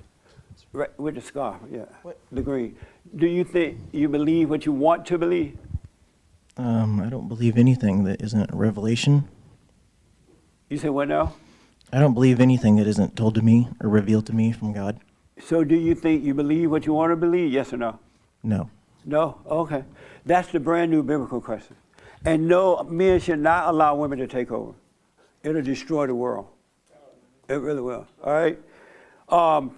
Right, with the scarf, yeah. The green. Do you think you believe what you want to believe? I don't believe anything that isn't a revelation. You say what now? I don't believe anything that isn't told to me or revealed to me from God. So do you think you believe what you want to believe? Yes or no? No. No? Okay. That's the brand new biblical question. And no, men should not allow women to take over. It'll destroy the world. It really will. All right?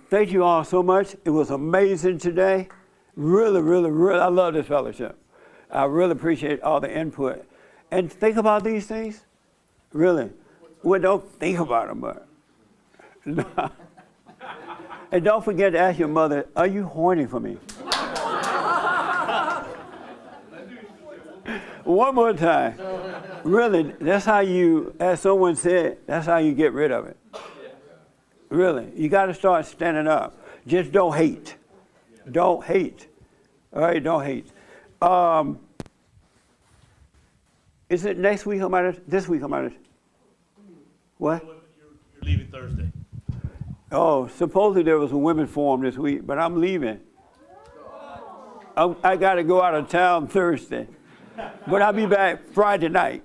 Thank you all so much. It was amazing today. Really, really, really, I love this fellowship. I really appreciate all the input. And think about these things. Really. Well, don't think about them, but. And don't forget to ask your mother, are you horny for me? One more time. Really, that's how you, as someone said, that's how you get rid of it. Really, you got to start standing up. Just don't hate. Don't hate. All right, don't hate. Is it next week I'm out of, this week I'm out of? What? You're leaving Thursday. Oh, supposedly there was a women's forum this week, but I'm leaving. I got to go out of town Thursday, but I'll be back Friday night.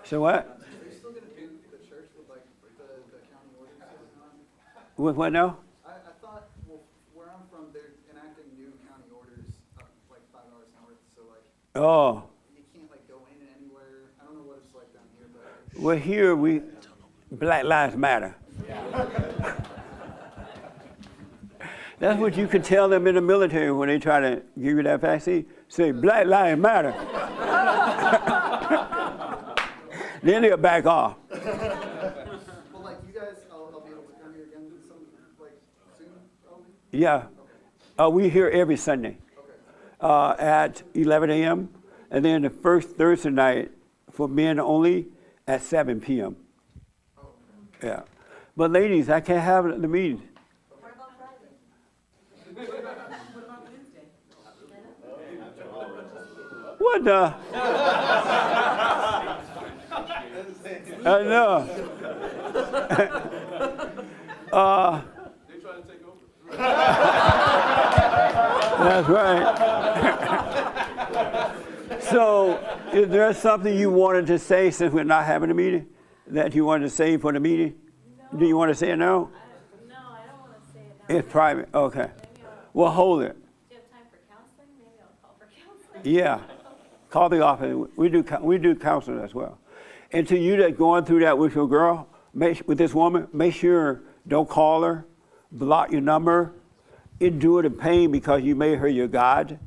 So what? With what now? I thought, well, where I'm from, they're enacting new county orders, like $5 an hour, so like, Oh. you can't like go in anywhere. I don't know what it's like down here, but. Well, here Black Lives Matter. That's what you could tell them in the military when they try to give you that vaccine. Say, Black Lives Matter. Then they'll back off. Well, like you guys, I'll be able to come here again soon, probably? Yeah. We're here every Sunday at 11 a.m. And then the first Thursday night for men only at 7 p.m. Yeah. But ladies, I can't have the meeting. What the? I know. That's right. So, is there something you wanted to say since we're not having a meeting that you wanted to say for the meeting? No. Do you want to say it now? No, I don't want to say it now. It's private. Okay. Well, hold it. Do you have time for counseling? Maybe I'll call for counseling. Yeah. Call the office. We do counseling as well. And to you that's going through that with your girl, with this woman, make sure don't call her, block your number, endure the pain because you made her your God,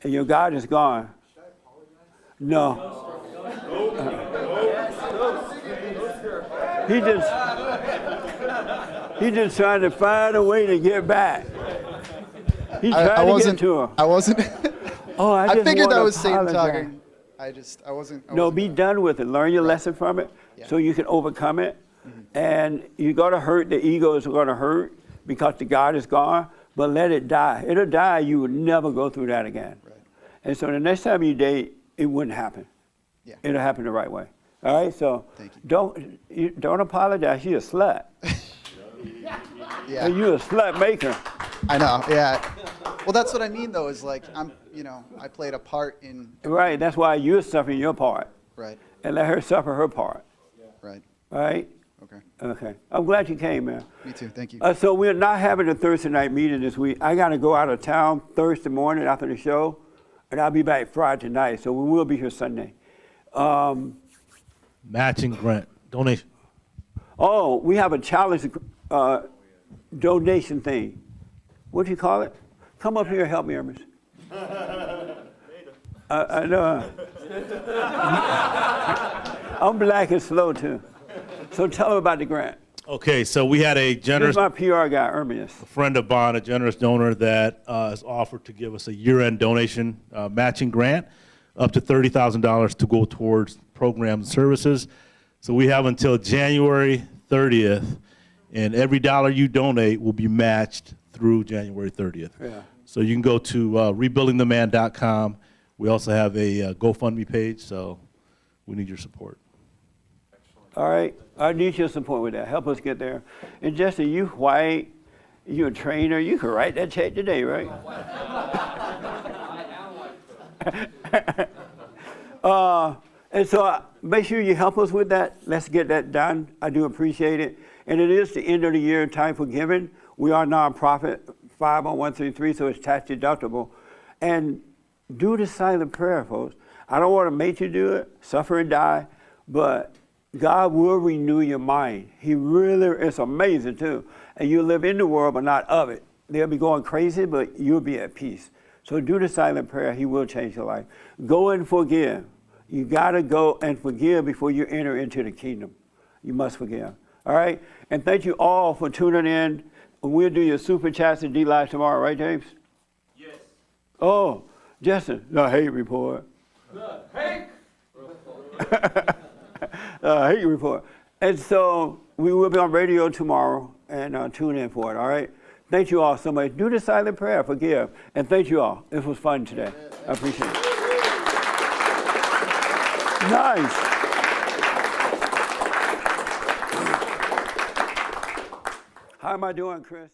and your God is gone. Should I apologize? No. He just trying to find a way to get back. He's trying to get to her. I wasn't. Oh, I figured that was Satan apologize. talking. I wasn't. No, be done with it. Learn your lesson from it so you can overcome it. And you're going to hurt. The ego is going to hurt because the God is gone, but let it die. It'll die. You will never go through that again. Right. And so the next time you date, it wouldn't happen. Yeah. It'll happen the right way. All right? So don't apologize. You're a slut. Yeah. And you're a slut maker. I know, yeah. Well, that's what I mean, though, is like, I played a part in... Right, that's why you're suffering your part. Right. And let her suffer her part. Right. All right? Okay. Okay. I'm glad you came, man. Me too, thank you. So we're not having a Thursday night meeting this week. I got to go out of town Thursday morning after the show, and I'll be back Friday night, so we will be here Sunday. Matching grant, donation. Oh, we have a challenge donation thing. What do you call it? Come up here and help me, Hermes. I know. I'm black and slow, too. So tell them about the grant. Okay, so we had a generous... This is my PR guy, Hermes. A friend of Bond, a generous donor that has offered to give us a year-end donation matching grant up to $30,000 to go towards programs and services. So we have until January 30th, and every dollar you donate will be matched through January 30th. Yeah. So you can go to rebuildingtheman.com. We also have a GoFundMe page, so we need your support. All right, I need your support with that. Help us get there. And Jesse, you white, you a trainer, you can write that check today, right? And so make sure you help us with that. Let's get that done. I do appreciate it. And it is the end of the year time for giving. We are nonprofit, 501(c)(3), so it's tax deductible. And do the silent prayer, folks. I don't want to make you do it, suffer and die, but God will renew your mind. He really is amazing too. And you live in the world, but not of it. They'll be going crazy, but you'll be at peace. So do the silent prayer. He will change your life. Go and forgive. You got to go and forgive before you enter into the kingdom. You must forgive. All right? And thank you all for tuning in. We'll do your super chats and D-Live tomorrow, right, James? Yes. Oh, Justin, the hate report. The hate hate report. And so we will be on radio tomorrow, and tune in for it, all right? Thank you all so much. Do the silent prayer, forgive. And thank you all. This was fun today. I appreciate it. Nice. How am I doing, Chris?